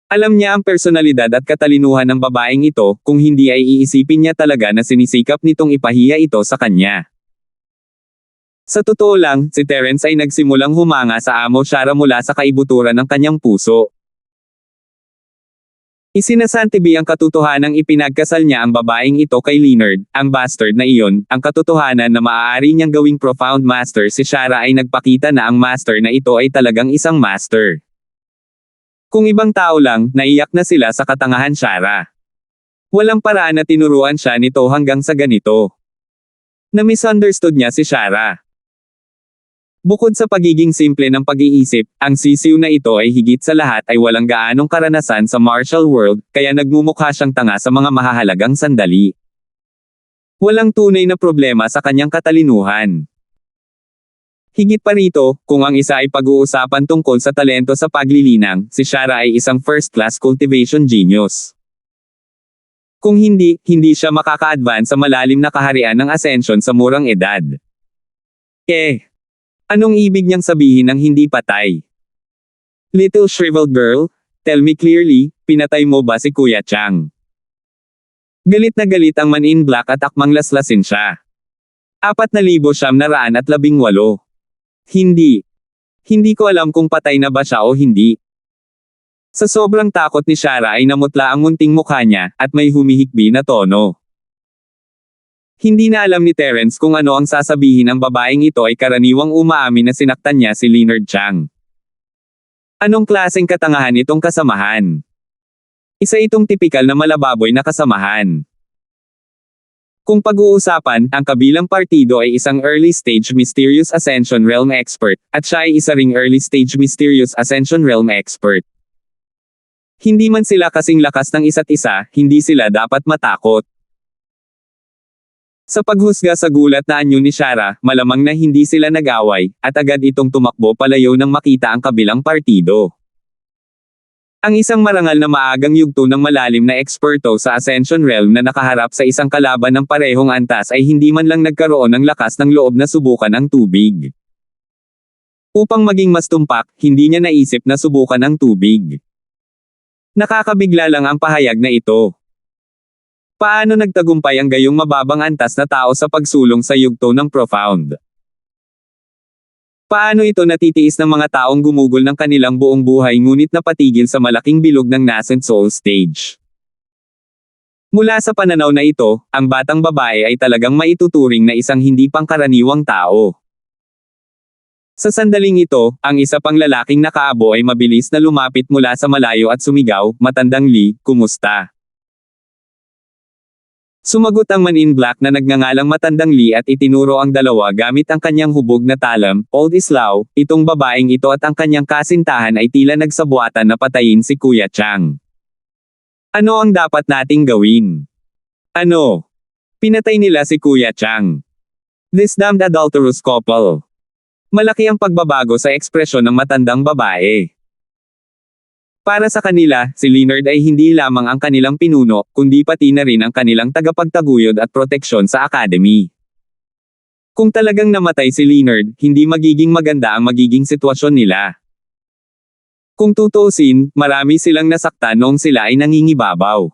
Alam niya ang personalidad at katalinuhan ng babaeng ito, kung hindi ay iisipin niya talaga na sinisikap nitong ipahiya ito sa kanya. Sa totoo lang, si Terence ay nagsimulang humanga sa amo Shara mula sa kaibuturan ng kanyang puso. Isinasantibi ang katotohanang ipinagkasal niya ang babaeng ito kay Leonard, ang bastard na iyon, ang katotohanan na maaari niyang gawing profound master si Shara ay nagpakita na ang master na ito ay talagang isang master. Kung ibang tao lang, naiyak na sila sa katangahan Shara. Walang paraan na tinuruan siya nito hanggang sa ganito. Na-misunderstood niya si Shara. Bukod sa pagiging simple ng pag-iisip, ang sisiw na ito ay higit sa lahat ay walang gaanong karanasan sa martial world, kaya nagmumukha siyang tanga sa mga mahahalagang sandali. Walang tunay na problema sa kanyang katalinuhan. Higit pa rito, kung ang isa ay pag-uusapan tungkol sa talento sa paglilinang, si Shara ay isang first-class cultivation genius. Kung hindi siya makaka-advance sa malalim na kaharian ng Ascension sa murang edad. Anong ibig niyang sabihin ng hindi patay? Little shriveled girl, tell me clearly, pinatay mo ba si Kuya Chang? Galit na galit ang Man in Black at akmang laslasin siya. 4,918. Hindi ko alam kung patay na ba siya o hindi. Sa sobrang takot ni Shara ay namutla ang munting mukha niya, at may humihikbi na tono. Hindi na alam ni Terence kung ano ang sasabihin ng babaeng ito ay karaniwang umaamin na sinaktan niya si Leonard Chang. Anong klaseng katangahan itong kasamahan? Isa itong tipikal na malababoy na kasamahan. Kung pag-uusapan, ang kabilang partido ay isang early-stage Mysterious Ascension Realm expert, at siya ay isa ring early-stage Mysterious Ascension Realm expert. Hindi man sila kasing lakas ng isa't isa, hindi sila dapat matakot. Sa paghusga sa gulat na anyo ni Shara, malamang na hindi sila nag-away, at agad itong tumakbo palayo nang makita ang kabilang partido. Ang isang marangal na maagang yugto ng malalim na eksperto sa Ascension Realm na nakaharap sa isang kalaban ng parehong antas ay hindi man lang nagkaroon ng lakas ng loob na subukan ang tubig. Upang maging mas tumpak, hindi niya naisip na subukan ang tubig. Nakakabigla lang ang pahayag na ito. Paano nagtagumpay ang gayong mababang antas na tao sa pagsulong sa yugto ng profound? Paano ito natitiis ng mga taong gumugol ng kanilang buong buhay ngunit napatigil sa malaking bilog ng nascent soul stage? Mula sa pananaw na ito, ang batang babae ay talagang maituturing na isang hindi pangkaraniwang tao. Sa sandaling ito, ang isa pang lalaking nakaabo ay mabilis na lumapit mula sa malayo at sumigaw, "Matandang Lee, kumusta?" Sumagot ang Man in Black na nagngangalang Matandang Lee at itinuro ang dalawa gamit ang kanyang hubog na talam, "Old Islaw, itong babaeng ito at ang kanyang kasintahan ay tila nagsabuatan na patayin si Kuya Chang. Ano ang dapat nating gawin?" "Ano? Pinatay nila si Kuya Chang. This damned adulterous couple." Malaki ang pagbabago sa ekspresyon ng matandang babae. Para sa kanila, si Leonard ay hindi lamang ang kanilang pinuno, kundi pati na rin ang kanilang tagapagtaguyod at proteksyon sa academy. Kung talagang namatay si Leonard, hindi magiging maganda ang magiging sitwasyon nila. Kung tutuusin, marami silang nasaktan noong sila ay nangingibabaw.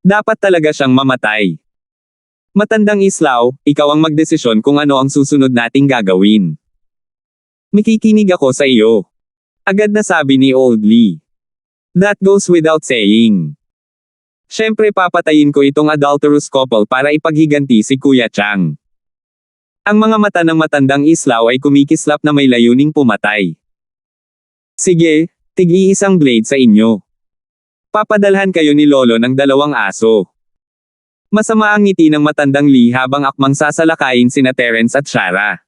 Dapat talaga siyang mamatay. Matandang Islaw, ikaw ang magdesisyon kung ano ang susunod nating gagawin. "Makikinig ako sa iyo," agad na sabi ni Old Lee. "That goes without saying. Siyempre papatayin ko itong adulterous couple para ipaghiganti si Kuya Chang." Ang mga mata ng matandang Islaw ay kumikislap na may layuning pumatay. "Sige, tig-iisang blade sa inyo. Papadalhan kayo ni Lolo ng 2 aso." Masama ang ngiti ng matandang Lee habang akmang sasalakayin sina Terence at Shara.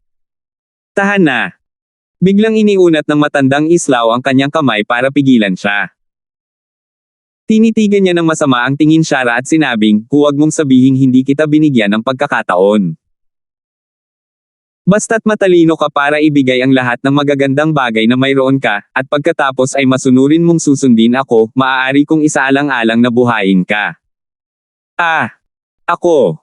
"Tahan na." Biglang iniunat ng matandang Islaw ang kanyang kamay para pigilan siya. Tinitigan niya ng masama ang tingin Shara at sinabing, "Huwag mong sabihing hindi kita binigyan ng pagkakataon. Basta't matalino ka para ibigay ang lahat ng magagandang bagay na mayroon ka, at pagkatapos ay masunurin mong susundin ako, maaari kong isaalang-alang na buhayin ka." "Ah! Ako!"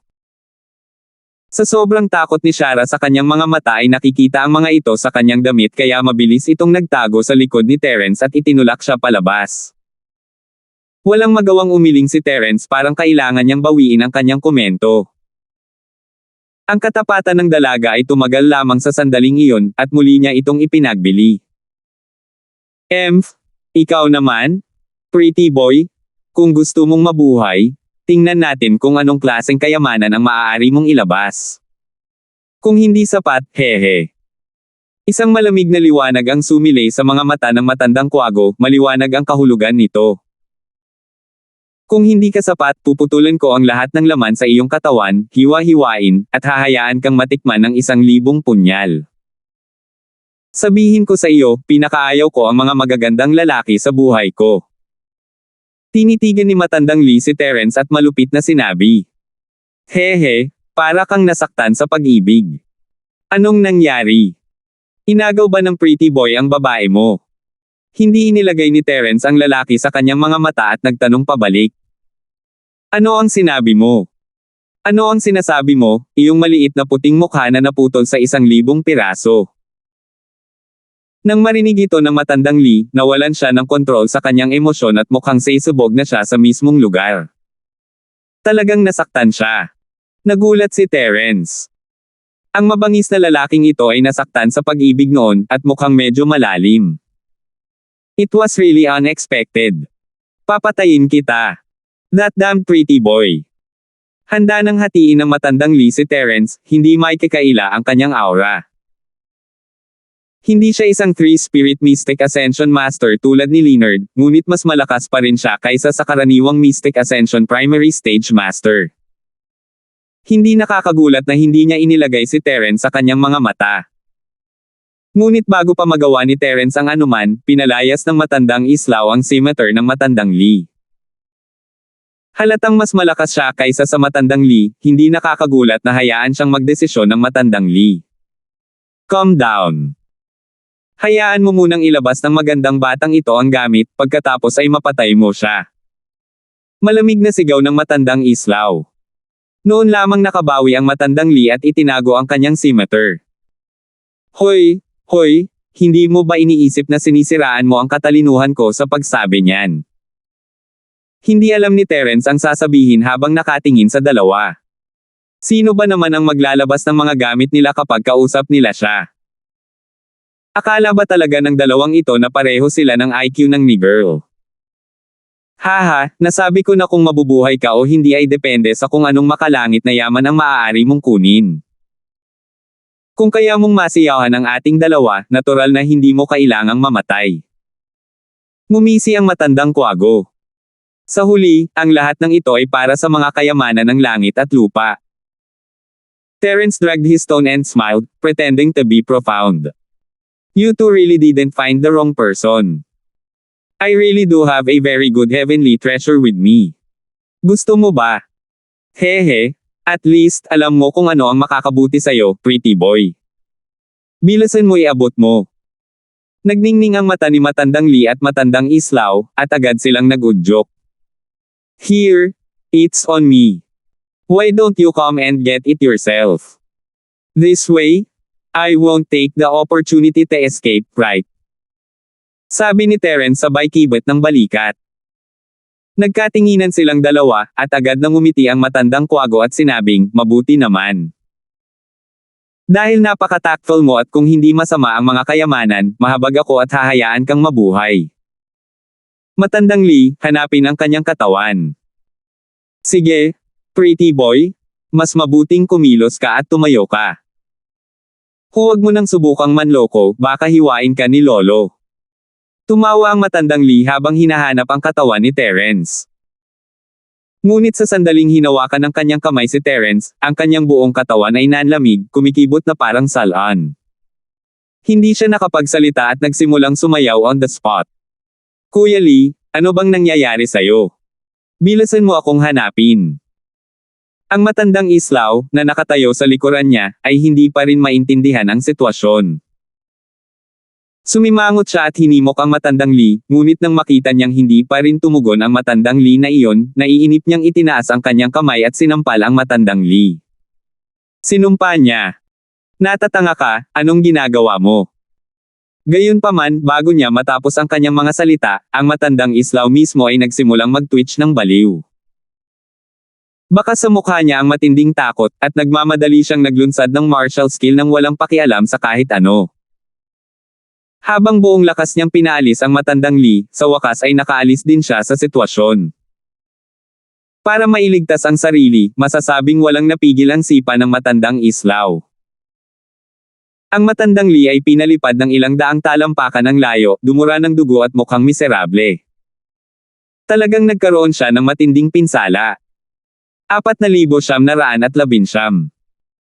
Sa sobrang takot ni Shara sa kanyang mga mata ay nakikita ang mga ito sa kanyang damit kaya mabilis itong nagtago sa likod ni Terence at itinulak siya palabas. Walang magawang umiling si Terence, parang kailangan niyang bawiin ang kanyang komento. Ang katapatan ng dalaga ay tumagal lamang sa sandaling iyon, at muli niya itong ipinagbili. Ikaw naman? Pretty boy? Kung gusto mong mabuhay, tingnan natin kung anong klaseng kayamanan ang maaari mong ilabas. Kung hindi sapat, hehe." Isang malamig na liwanag ang sumilay sa mga mata ng matandang kwago, maliwanag ang kahulugan nito. "Kung hindi ka sapat, puputulan ko ang lahat ng laman sa iyong katawan, hiwa-hiwain, at hahayaan kang matikman ng 1,000 punyal. Sabihin ko sa iyo, pinakaayaw ko ang mga magagandang lalaki sa buhay ko." Tinitigan ni matandang Lee si Terence at malupit na sinabi, "Hehe, para kang nasaktan sa pag-ibig. Anong nangyari? Inagaw ba ng pretty boy ang babae mo?" Hindi inilagay ni Terence ang lalaki sa kanyang mga mata at nagtanong pabalik. "Ano ang sinabi mo? Ano ang sinasabi mo, iyong maliit na puting mukha na naputol sa 1,000 piraso?" Nang marinig ito ng matandang Lee, nawalan siya ng kontrol sa kanyang emosyon at mukhang sisubog na siya sa mismong lugar. Talagang nasaktan siya. Nagulat si Terence. Ang mabangis na lalaking ito ay nasaktan sa pag-ibig noon, at mukhang medyo malalim. It was really unexpected. Papatayin kita. That damn pretty boy. Handa nang hatiin ng matandang Lee si Terence, hindi maikakaila ang kanyang aura. Hindi siya isang three-spirit mystic ascension master tulad ni Leonard, ngunit mas malakas pa rin siya kaysa sa karaniwang mystic ascension primary stage master. Hindi nakakagulat na hindi niya inilagay si Terence sa kanyang mga mata. Ngunit bago pa magawa ni Terence ang anuman, pinalayas ng matandang Islaw ang scimitar ng matandang Lee. Halatang mas malakas siya kaysa sa matandang Lee, hindi nakakagulat na hayaan siyang magdesisyon ng matandang Lee. "Calm down. Hayaan mo munang ilabas ng magandang batang ito ang gamit, pagkatapos ay mapatay mo siya." Malamig na sigaw ng matandang Islaw. Noon lamang nakabawi ang matandang Lee at itinago ang kanyang scimitar. Hoy, hindi mo ba iniisip na sinisiraan mo ang katalinuhan ko sa pagsabi niyan?" Hindi alam ni Terence ang sasabihin habang nakatingin sa dalawa. Sino ba naman ang maglalabas ng mga gamit nila kapag kausap nila siya? Akala ba talaga ng dalawang ito na pareho sila ng IQ ng ni girl? Haha, nasabi ko na kung mabubuhay ka o hindi ay depende sa kung anong makalangit na yaman ang maaari mong kunin. Kung kaya mong masiyahan ang ating dalawa, natural na hindi mo kailangang mamatay. Ngumisi ang matandang kwago. Sa huli, ang lahat ng ito ay para sa mga kayamanan ng langit at lupa. Terence dragged his stone and smiled, pretending to be profound. You two really didn't find the wrong person. I really do have a very good heavenly treasure with me. Gusto mo ba? Hehe, at least, alam mo kung ano ang makakabuti sa'yo, pretty boy. Bilasan mo iabot mo. Nagningning ang mata ni Matandang Lee at Matandang Islaw, at agad silang nag-udyok. Here, it's on me. Why don't you come and get it yourself? This way, I won't take the opportunity to escape, right? Sabi ni Terence sabay kibot ng balikat. Nagkatinginan silang dalawa, at agad nang umiti ang matandang kwago at sinabing, mabuti naman. Dahil napaka-tactful mo at kung hindi masama ang mga kayamanan, mahabag ako at hahayaan kang mabuhay. Matandang Lee, hanapin ang kanyang katawan. Sige, pretty boy, mas mabuting kumilos ka at tumayo ka. Huwag mo nang subukang manloko, baka hiwain ka ni Lolo. Tumawa ang Matandang Lee habang hinahanap ang katawan ni Terence. Ngunit sa sandaling hinawakan ng kanyang kamay si Terence, ang kanyang buong katawan ay nanlamig, kumikibot na parang salan. Hindi siya nakapagsalita at nagsimulang sumayaw on the spot. Kuya Lee, ano bang nangyayari sa'yo? Bilasan mo akong hanapin. Ang Matandang Islaw, na nakatayo sa likuran niya, ay hindi pa rin maintindihan ang sitwasyon. Sumimangot siya at hinimok ang Matandang Lee, ngunit nang makita niyang hindi pa rin tumugon ang Matandang Lee na iyon, naiinip niyang itinaas ang kanyang kamay at sinampal ang Matandang Lee. Sinumpa niya. Natatanga ka, anong ginagawa mo? Gayunpaman, bago niya matapos ang kanyang mga salita, ang Matandang Islaw mismo ay nagsimulang mag-twitch ng baliw. Baka sa mukha niya ang matinding takot, at nagmamadali siyang naglunsad ng martial skill nang walang pakialam sa kahit ano. Habang buong lakas niyang pinaalis ang Matandang Lee, sa wakas ay nakaalis din siya sa sitwasyon. Para mailigtas ang sarili, masasabing walang napigil ang sipa ng Matandang Islaw. Ang Matandang Lee ay pinalipad ng ilang daang talampakan ng layo, dumura ng dugo at mukhang miserable. Talagang nagkaroon siya ng matinding pinsala. 4,919.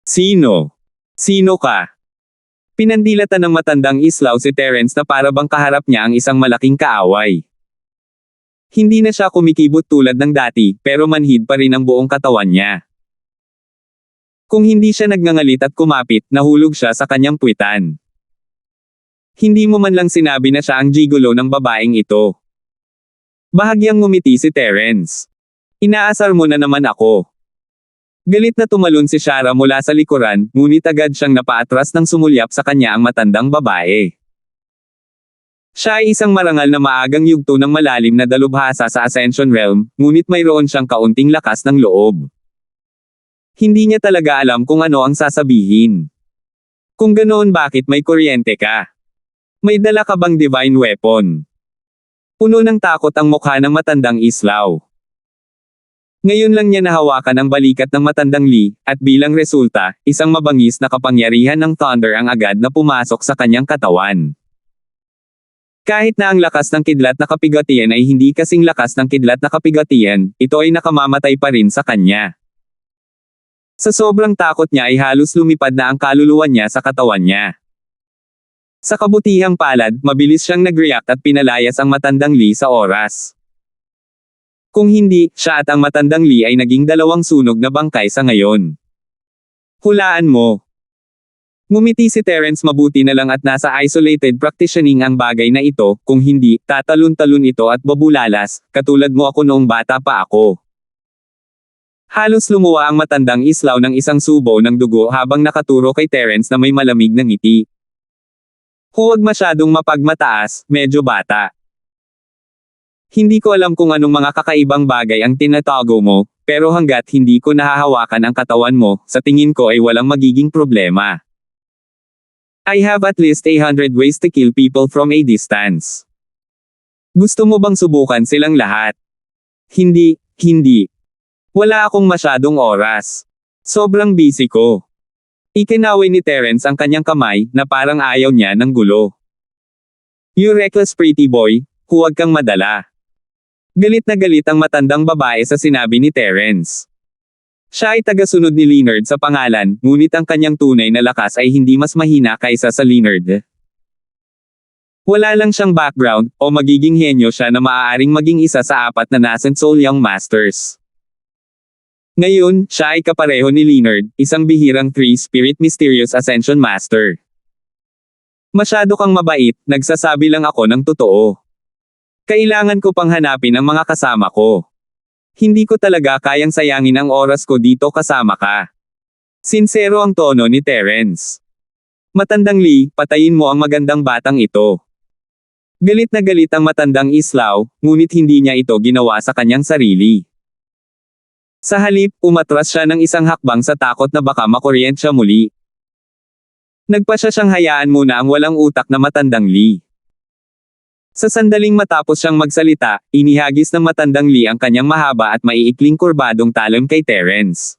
Sino? Sino ka? Pinandilatan ng Matandang Islaw si Terence na para bang kaharap niya ang isang malaking kaaway. Hindi na siya kumikibot tulad ng dati, pero manhid pa rin ang buong katawan niya. Kung hindi siya nagngangalit at kumapit, nahulog siya sa kanyang puwitan. Hindi mo man lang sinabi na siya ang gigolo ng babaeng ito. Bahagyang ngumiti si Terence. Inaasar mo na naman ako. Galit na tumalon si Shara mula sa likuran, ngunit agad siyang napaatras nang sumulyap sa kanya ang matandang babae. Siya ay isang marangal na maagang yugto ng malalim na dalubhasa sa Ascension Realm, ngunit mayroon siyang kaunting lakas ng loob. Hindi niya talaga alam kung ano ang sasabihin. Kung ganoon, bakit may kuryente ka? May dala ka bang divine weapon? Puno ng takot ang mukha ng Matandang Islaw. Ngayon lang niya nahawakan ang balikat ng Matandang Lee, at bilang resulta, isang mabangis na kapangyarihan ng thunder ang agad na pumasok sa kanyang katawan. Kahit na ang lakas ng kidlat na kapigatian ay hindi kasing lakas ng kidlat na kapigatian, ito ay nakamamatay pa rin sa kanya. Sa sobrang takot niya ay halos lumipad na ang kaluluwa niya sa katawan niya. Sa kabutihang palad, mabilis siyang nag-react at pinalayas ang Matandang Lee sa oras. Kung hindi, siya at ang Matandang Lee ay naging dalawang sunog na bangkay sa ngayon. Hulaan mo. Ngumiti si Terence, mabuti na lang at nasa isolated practitioning ang bagay na ito, kung hindi, tatalon-talon ito at babulalas, katulad mo ako noong bata pa ako. Halos lumuwa ang Matandang Islaw ng isang subo ng dugo habang nakaturo kay Terence na may malamig na ngiti. Huwag masyadong mapagmataas, medyo bata. Hindi ko alam kung anong mga kakaibang bagay ang tinatago mo, pero hanggat hindi ko nahahawakan ang katawan mo, sa tingin ko ay walang magiging problema. I have at least 100 ways to kill people from a distance. Gusto mo bang subukan silang lahat? Hindi. Wala akong masyadong oras. Sobrang busy ko. Ikinaway ni Terence ang kanyang kamay, na parang ayaw niya ng gulo. You reckless pretty boy, huwag kang madala. Galit na galit ang matandang babae sa sinabi ni Terence. Siya ay tagasunod ni Leonard sa pangalan, ngunit ang kanyang tunay na lakas ay hindi mas mahina kaysa sa Leonard. Wala lang siyang background, o magiging henyo siya na maaaring maging isa sa 4 na nascent soul young masters. Ngayon, siya ay kapareho ni Leonard, isang bihirang 3-spirit mysterious ascension master. Masyado kang mabait, nagsasabi lang ako ng totoo. Kailangan ko pang hanapin ang mga kasama ko. Hindi ko talaga kayang sayangin ang oras ko dito kasama ka. Sinsero ang tono ni Terence. Matandang Lee, patayin mo ang magandang batang ito. Galit na galit ang matandang Islaw, ngunit hindi niya ito ginawa sa kanyang sarili. Sa halip, umatras siya ng isang hakbang sa takot na baka makuryent siya muli. Nagpasya siyang hayaan muna ang walang utak na matandang Lee. Sa sandaling matapos siyang magsalita, inihagis ng matandang Lee ang kanyang mahaba at maiikling kurbadong talon kay Terence.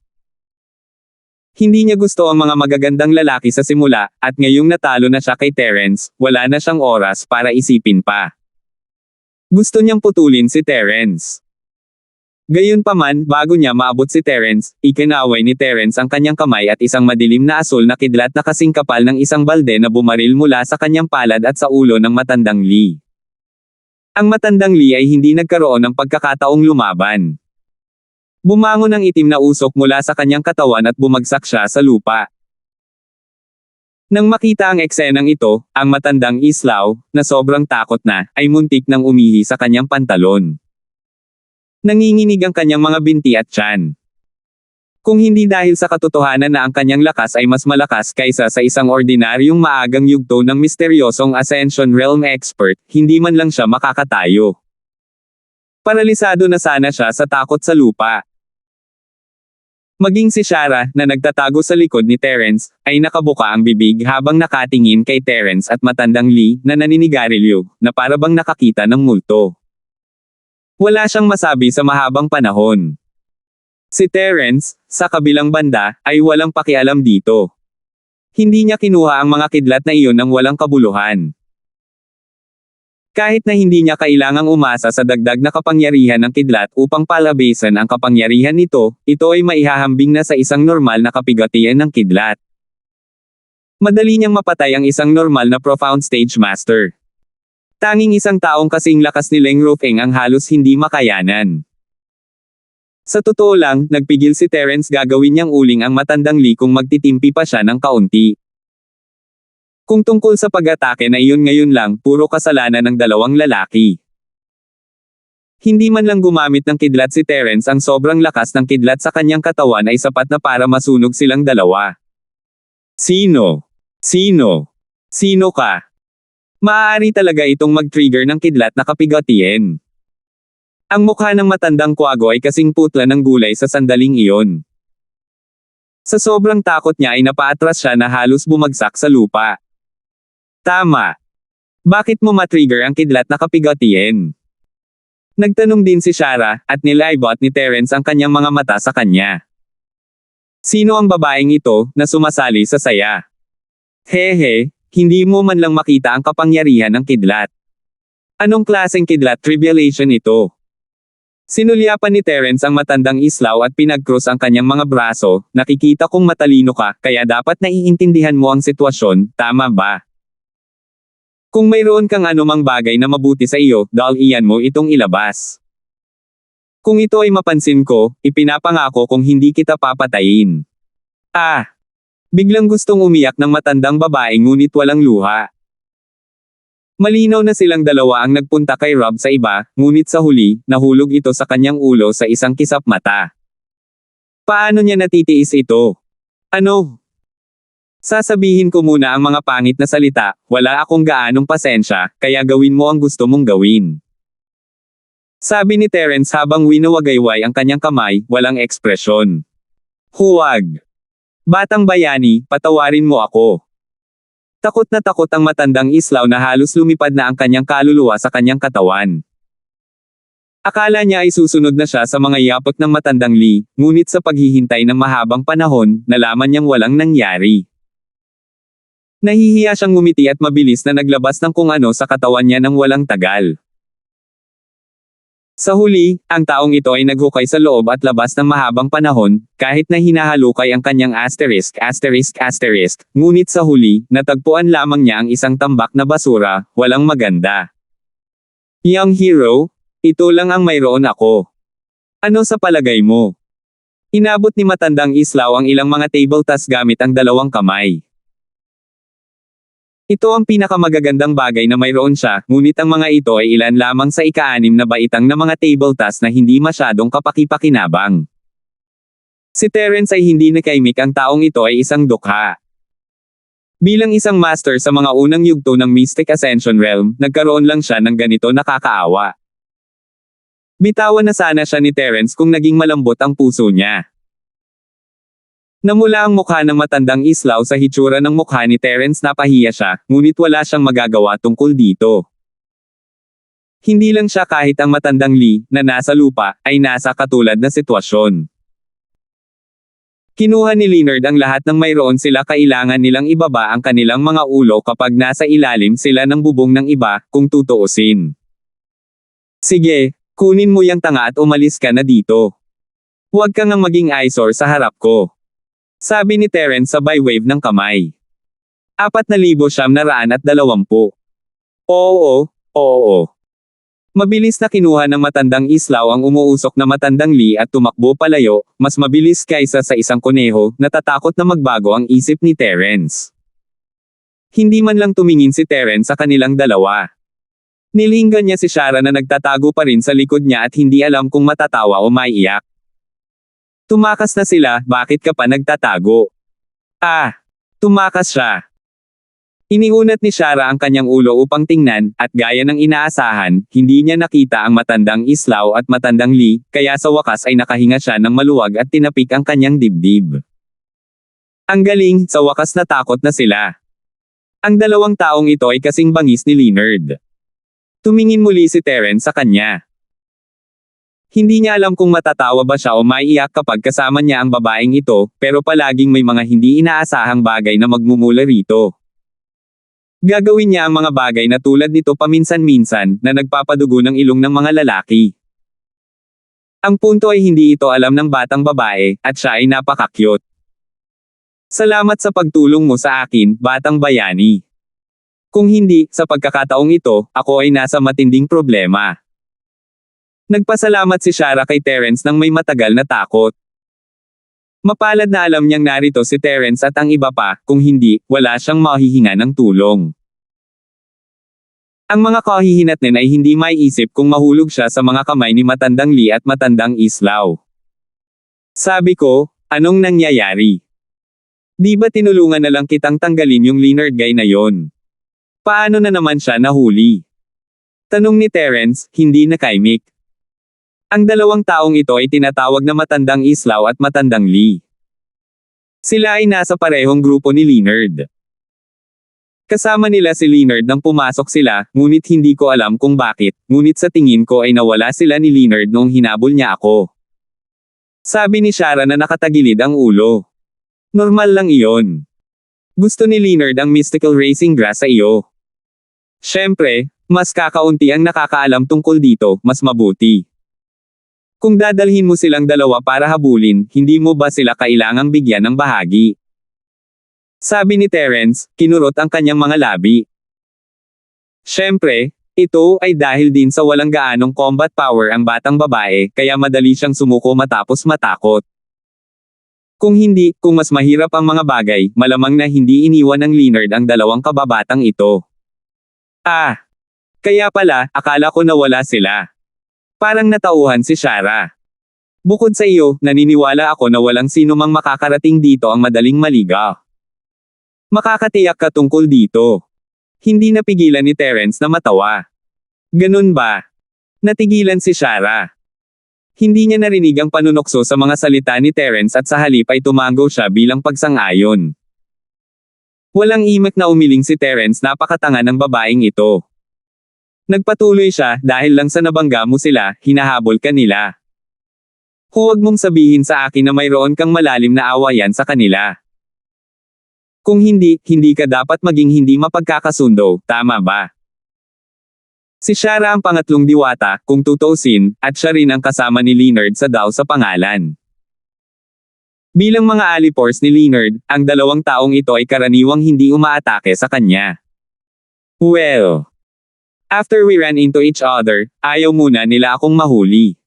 Hindi niya gusto ang mga magagandang lalaki sa simula, at ngayong natalo na siya kay Terence, wala na siyang oras para isipin pa. Gusto niyang putulin si Terence. Gayunpaman, bago niya maabot si Terence, ikinaway ni Terence ang kanyang kamay at isang madilim na asul na kidlat na kasing kapal ng isang balde na bumaril mula sa kanyang palad at sa ulo ng matandang Lee. Ang matandang Lee ay hindi nagkaroon ng pagkakataong lumaban. Bumangon ang itim na usok mula sa kanyang katawan at bumagsak siya sa lupa. Nang makita ang eksenang ito, ang matandang Islaw, na sobrang takot na, ay muntik nang umihi sa kanyang pantalon. Nanginginig ang kanyang mga binti at tiyan. Kung hindi dahil sa katotohanan na ang kanyang lakas ay mas malakas kaysa sa isang ordinaryong maagang yugto ng misteryosong Ascension Realm expert, hindi man lang siya makakatayo. Paralisado na sana siya sa takot sa lupa. Maging si Shara, na nagtatago sa likod ni Terence, ay nakabuka ang bibig habang nakatingin kay Terence at matandang Lee, na naninigarilyo, na parabang nakakita ng multo. Wala siyang masabi sa mahabang panahon. Si Terence, sa kabilang banda, ay walang pakialam dito. Hindi niya kinuha ang mga kidlat na iyon ng walang kabuluhan. Kahit na hindi niya kailangang umasa sa dagdag na kapangyarihan ng kidlat upang palabasan ang kapangyarihan nito, ito ay maihahambing na sa isang normal na kapigatian ng kidlat. Madali niyang mapatay ang isang normal na profound stage master. Tanging isang taong kasing lakas ni Leng Rufeng ang halos hindi makayanan. Sa totoo lang, nagpigil si Terence gagawin niyang uling ang matandang Lee kung magtitimpi pa siya ng kaunti. Kung tungkol sa pag-atake na iyon ngayon lang, puro kasalanan ng dalawang lalaki. Hindi man lang gumamit ng kidlat si Terence, ang sobrang lakas ng kidlat sa kanyang katawan ay sapat na para masunog silang dalawa. Sino? Sino ka? Maaari talaga itong mag-trigger ng kidlat na kapigatian. Ang mukha ng matandang Quago ay kasing putla ng gulay sa sandaling iyon. Sa sobrang takot niya ay napaatras siya na halos bumagsak sa lupa. Tama. Bakit mo matrigger ang kidlat na kapigatian? Nagtanong din si Shara, at nilaybot ni Terence ang kanyang mga mata sa kanya. Sino ang babaeng ito, na sumasali sa saya? Hehe, hindi mo man lang makita ang kapangyarihan ng kidlat. Anong klaseng kidlat tribulation ito? Sinulyapan ni Terence ang matandang Islaw at pinag-cross ang kanyang mga braso. Nakikita kong matalino ka, kaya dapat naiintindihan mo ang sitwasyon, tama ba? Kung mayroon kang anumang bagay na mabuti sa iyo, iyan mo itong ilabas. Kung ito ay mapansin ko, ipinapangako kung hindi kita papatayin. Biglang gustong umiyak ng matandang babae ngunit walang luha. Malinaw na silang dalawa ang nagpunta kay Rob sa iba, ngunit sa huli, nahulog ito sa kanyang ulo sa isang kisap mata. Paano niya natitiis ito? Ano? Sasabihin ko muna ang mga pangit na salita, wala akong gaanong pasensya, kaya gawin mo ang gusto mong gawin. Sabi ni Terence habang winawagayway ang kanyang kamay, walang ekspresyon. Huwag. Batang bayani, patawarin mo ako. Takot na takot ang matandang Islaw na halos lumipad na ang kanyang kaluluwa sa kanyang katawan. Akala niya ay susunod na siya sa mga yapot ng matandang Lee, ngunit sa paghihintay ng mahabang panahon, nalaman niyang walang nangyari. Nahihiya siyang ngumiti at mabilis na naglabas ng kung ano sa katawan niya nang walang tagal. Sa huli, ang taong ito ay naghukay sa loob at labas ng mahabang panahon, kahit na hinahalukay ang kanyang asterisk, ngunit sa huli, natagpuan lamang niya ang isang tambak na basura, walang maganda. Young hero, ito lang ang mayroon ako. Ano sa palagay mo? Inabot ni matandang Islaw ang ilang mga table tasks gamit ang dalawang kamay. Ito ang pinakamagagandang bagay na mayroon siya, ngunit ang mga ito ay ilan lamang sa ika-6 na baitang na mga table tasks na hindi masyadong kapaki-pakinabang. Si Terence ay hindi nakaimik, ang taong ito ay isang dukha. Bilang isang master sa mga unang yugto ng Mystic Ascension Realm, nagkaroon lang siya ng ganito nakakaawa. Bitawan na sana siya ni Terence kung naging malambot ang puso niya. Namula ang mukha ng matandang Islaw sa hitsura ng mukha ni Terence, napahiya siya, ngunit wala siyang magagawa tungkol dito. Hindi lang siya, kahit ang matandang Lee, na nasa lupa, ay nasa katulad na sitwasyon. Kinuha ni Leonard ang lahat ng mayroon sila, kailangan nilang ibaba ang kanilang mga ulo kapag nasa ilalim sila ng bubong ng iba, kung tutuusin. Sige, kunin mo yang tanga at umalis ka na dito. Huwag kang ang maging eyesore sa harap ko. Sabi ni Terence sabay wave ng kamay. 4,920. Oo. Mabilis na kinuha ng matandang Islaw ang umuusok na matandang Lee at tumakbo palayo, mas mabilis kaysa sa isang kuneho, natatakot na magbago ang isip ni Terence. Hindi man lang tumingin si Terence sa kanilang dalawa. Nilinggan niya si Shara na nagtatago pa rin sa likod niya at hindi alam kung matatawa o maiiyak. Tumakas na sila, bakit ka pa nagtatago? Tumakas siya. Iniunat ni Shara ang kanyang ulo upang tingnan, at gaya ng inaasahan, hindi niya nakita ang matandang Islaw at matandang Lee, kaya sa wakas ay nakahinga siya ng maluwag at tinapik ang kanyang dibdib. Ang galing, sa wakas natakot na sila. Ang dalawang taong ito ay kasing bangis ni Leonard. Tumingin muli si Terence sa kanya. Hindi niya alam kung matatawa ba siya o maiiyak kapag kasama niya ang babaeng ito, pero palaging may mga hindi inaasahang bagay na magmumula rito. Gagawin niya ang mga bagay na tulad nito paminsan-minsan, na nagpapadugo ng ilong ng mga lalaki. Ang punto ay hindi ito alam ng batang babae, at siya ay napaka-cute. Salamat sa pagtulong mo sa akin, batang bayani. Kung hindi, sa pagkakataong ito, ako ay nasa matinding problema. Nagpasalamat si Shara kay Terence nang may matagal na takot. Mapalad na alam niyang narito si Terence at ang iba pa, kung hindi, wala siyang mahihinga ng tulong. Ang mga kahihinatnin ay hindi maiisip kung mahulog siya sa mga kamay ni matandang Lee at matandang Islaw. Sabi ko, anong nangyayari? Di ba tinulungan na lang kitang tanggalin yung Leonard guy na yon? Paano na naman siya nahuli? Tanong ni Terence, hindi nakaimik. Ang dalawang taong ito ay tinatawag na matandang Islaw at matandang Lee. Sila ay nasa parehong grupo ni Leonard. Kasama nila si Leonard nang pumasok sila, ngunit hindi ko alam kung bakit, ngunit sa tingin ko ay nawala sila ni Leonard noong hinabol niya ako. Sabi ni Shara na nakatagilid ang ulo. Normal lang iyon. Gusto ni Leonard ang mystical racing grass sa iyo. Siyempre, mas kakaunti ang nakakaalam tungkol dito, mas mabuti. Kung dadalhin mo silang dalawa para habulin, hindi mo ba sila kailangang bigyan ng bahagi? Sabi ni Terence, kinurot ang kanyang mga labi. Siyempre, ito ay dahil din sa walang gaanong combat power ang batang babae, kaya madali siyang sumuko matapos matakot. Kung hindi, kung mas mahirap ang mga bagay, malamang na hindi iniwan ng Leonard ang dalawang kababatang ito. Kaya pala, akala ko nawala sila. Parang natauhan si Shara. Bukod sa iyo, naniniwala ako na walang sino mang makakarating dito ang madaling maligaw. Makakatiyak ka tungkol dito. Hindi napigilan ni Terence na matawa. Ganun ba? Natigilan si Shara. Hindi niya narinig ang panunokso sa mga salita ni Terence at sa halip ay tumango siya bilang pagsang-ayon. Walang imak na umiling si Terence, napakatanga ng babaeng ito. Nagpatuloy siya, dahil lang sa nabangga mo sila, hinahabol ka nila. Huwag mong sabihin sa akin na mayroon kang malalim na awayan sa kanila. Kung hindi, hindi ka dapat maging hindi mapagkakasundo, tama ba? Si Shara ang pangatlong diwata, kung tutuusin, at siya rin ang kasama ni Leonard sa Dao sa pangalan. Bilang mga alipores ni Leonard, ang dalawang taong ito ay karaniwang hindi umaatake sa kanya. Well, after we ran into each other, ayaw muna nila akong mahuli.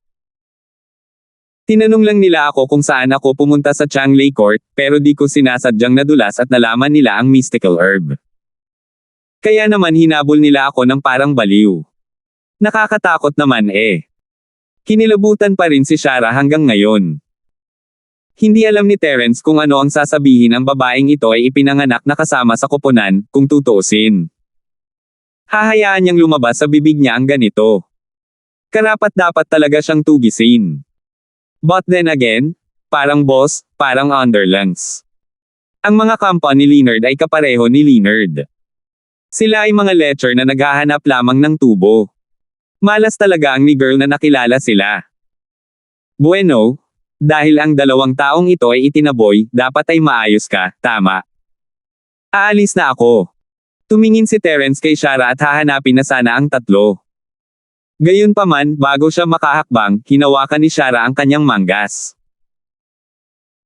Tinanong lang nila ako kung saan ako pumunta sa Changlei Court, pero di ko sinasadyang nadulas at nalaman nila ang mystical herb. Kaya naman hinabol nila ako ng parang baliw. Nakakatakot naman eh. Kinilabutan pa rin si Shara hanggang ngayon. Hindi alam ni Terence kung ano ang sasabihin ang babaeng ito ay ipinanganak na kasama sa koponan, kung tutuusin. Hahayaan niyang lumabas sa bibig niya ang ganito. Karapat-dapat talaga siyang tugisin. But then again, parang boss, parang underlings. Ang mga kampa ni Leonard ay kapareho ni Leonard. Sila ay mga lecher na naghahanap lamang ng tubo. Malas talaga ang ni girl na nakilala sila. Bueno, dahil ang dalawang taong ito ay itinaboy, dapat ay maayos ka, tama? Aalis na ako. Tumingin si Terence kay Shara at hahanapin na sana ang tatlo. Gayunpaman, bago siya makahakbang, hinawakan ni Shara ang kanyang manggas.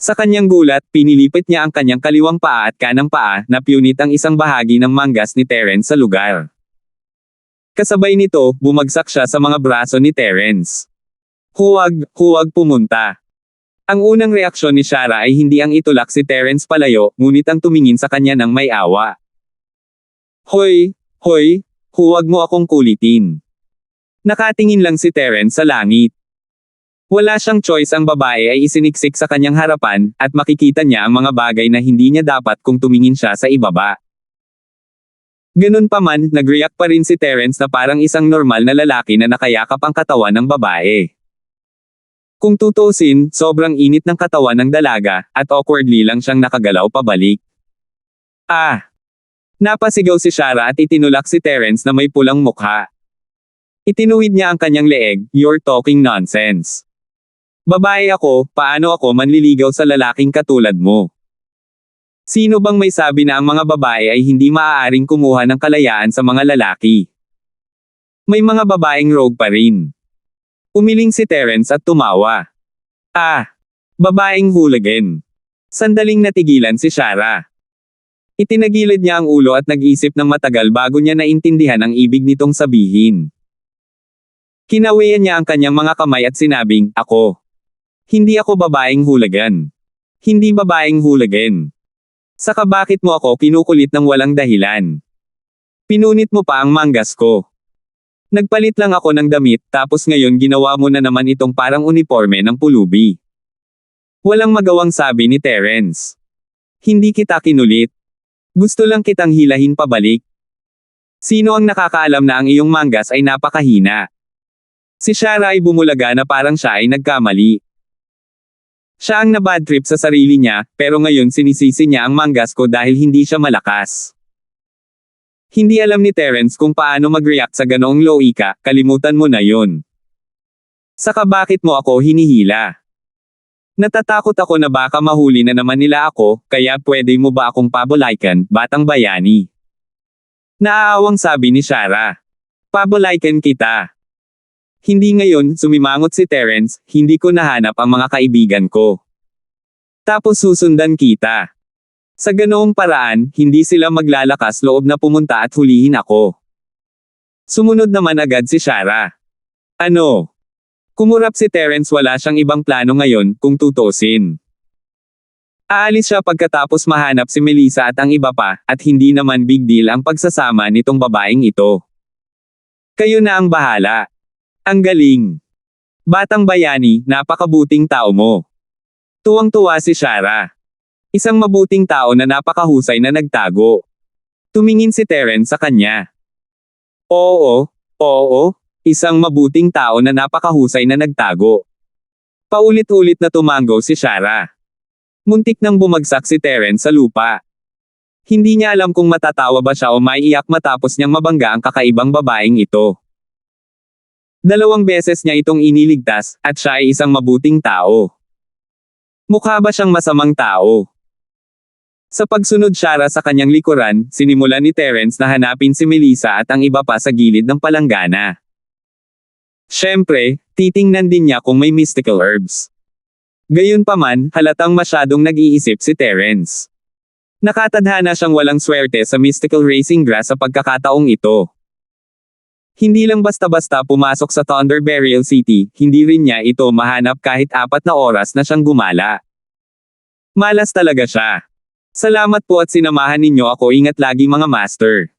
Sa kanyang gulat, pinilipit niya ang kanyang kaliwang paa at kanang paa, na punit ang isang bahagi ng manggas ni Terence sa lugar. Kasabay nito, bumagsak siya sa mga braso ni Terence. Huwag pumunta. Ang unang reaksyon ni Shara ay hindi ang itulak si Terence palayo, ngunit ang tumingin sa kanya ng may awa. Hoy, huwag mo akong kulitin. Nakatingin lang si Terence sa langit. Wala siyang choice, ang babae ay isiniksik sa kanyang harapan, at makikita niya ang mga bagay na hindi niya dapat kung tumingin siya sa ibaba. Ganun pa man, nag-react pa rin si Terence na parang isang normal na lalaki na nakayakap ang katawan ng babae. Kung tutuusin, sobrang init ng katawan ng dalaga, at awkwardly lang siyang nakagalaw pabalik. Napasigaw si Shara at itinulak si Terence na may pulang mukha. Itinuwid niya ang kanyang leeg, "You're talking nonsense. Babae ako, paano ako manliligaw sa lalaking katulad mo? Sino bang may sabi na ang mga babae ay hindi maaaring kumuha ng kalayaan sa mga lalaki? May mga babaeng rogue pa rin." Umiling si Terence at tumawa. Babaeng hooligan. Sandaling natigilan si Shara. Itinagilid niya ang ulo at nag-isip ng matagal bago niya naintindihan ang ibig nitong sabihin. Kinawian niya ang kanyang mga kamay at sinabing, "Ako. Hindi ako babaeng hooligan. Hindi babaeng hooligan. Saka bakit mo ako kinukulit ng walang dahilan? Pinunit mo pa ang manggas ko. Nagpalit lang ako ng damit, tapos ngayon ginawa mo na naman itong parang uniforme ng pulubi." Walang magawang sabi ni Terence. "Hindi kita kinulit. Gusto lang kitang hilahin pabalik. Sino ang nakakaalam na ang iyong manggas ay napakahina?" Si Shara ay bumulaga na parang siya ay nagkamali. Siya ang nabad trip sa sarili niya, pero ngayon sinisisi niya ang manggas ko dahil hindi siya malakas. Hindi alam ni Terence kung paano mag-react sa ganoong loika, kalimutan mo na yun. Saka bakit mo ako hinihila? Natatakot ako na baka mahuli na naman nila ako, kaya pwede mo ba akong pabolaikan, batang bayani? Naaawang sabi ni Shara. Pabolaikan kita. Hindi ngayon, sumimangot si Terence, hindi ko nahanap ang mga kaibigan ko. Tapos susundan kita. Sa ganoong paraan, hindi sila maglalakas loob na pumunta at hulihin ako. Sumunod naman agad si Shara. Ano? Kumurap si Terence, wala siyang ibang plano ngayon, kung tutuusin. Aalis siya pagkatapos mahanap si Melissa at ang iba pa, at hindi naman big deal ang pagsasama nitong babaeng ito. Kayo na ang bahala. Ang galing. Batang bayani, napakabuting tao mo. Tuwang-tuwa si Shara. Isang mabuting tao na napakahusay na nagtago. Tumingin si Terence sa kanya. Oo, isang mabuting tao na napakahusay na nagtago. Paulit-ulit na tumango si Shara. Muntik nang bumagsak si Terence sa lupa. Hindi niya alam kung matatawa ba siya o maiiyak matapos niyang mabangga ang kakaibang babaeng ito. 2 beses niya itong iniligtas, at siya ay isang mabuting tao. Mukha ba siyang masamang tao? Sa pagsunod Shara sa kanyang likuran, sinimulan ni Terence na hanapin si Melissa at ang iba pa sa gilid ng palanggana. Siyempre, titingnan din niya kung may mystical herbs. Gayunpaman, halatang masyadong nag-iisip si Terence. Nakatadhana siyang walang swerte sa mystical racing grass sa pagkakataong ito. Hindi lang basta-basta pumasok sa Thunder Burial City, hindi rin niya ito mahanap kahit 4 na oras na siyang gumala. Malas talaga siya. Salamat po at sinamahan ninyo ako, ingat lagi mga master.